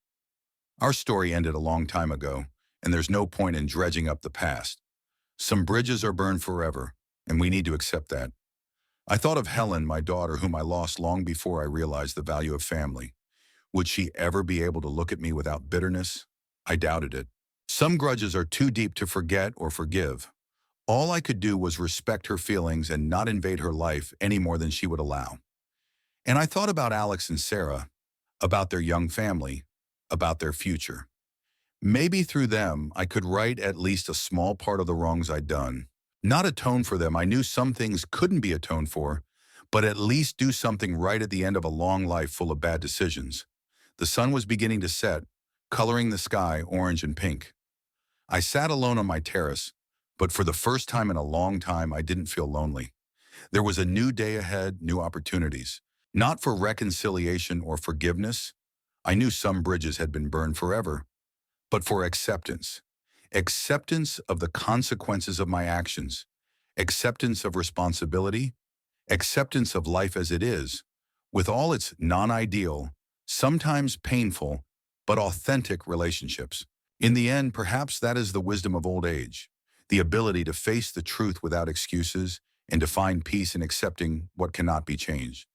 Our story ended a long time ago, and there's no point in dredging up the past. Some bridges are burned forever, and we need to accept that. I thought of Helen, my daughter, whom I lost long before I realized the value of family. Would she ever be able to look at me without bitterness? I doubted it. Some grudges are too deep to forget or forgive. All I could do was respect her feelings and not invade her life any more than she would allow. And I thought about Alex and Sarah, about their young family, about their future. Maybe through them, I could right at least a small part of the wrongs I'd done. Not atone for them, I knew some things couldn't be atoned for, but at least do something right at the end of a long life full of bad decisions. The sun was beginning to set, coloring the sky orange and pink. I sat alone on my terrace, but for the first time in a long time, I didn't feel lonely. There was a new day ahead, new opportunities. Not for reconciliation or forgiveness. I knew some bridges had been burned forever, but for acceptance. Acceptance of the consequences of my actions. Acceptance of responsibility. Acceptance of life as it is, with all its non-ideal, sometimes painful, but authentic relationships. In the end, perhaps that is the wisdom of old age, the ability to face the truth without excuses and to find peace in accepting what cannot be changed.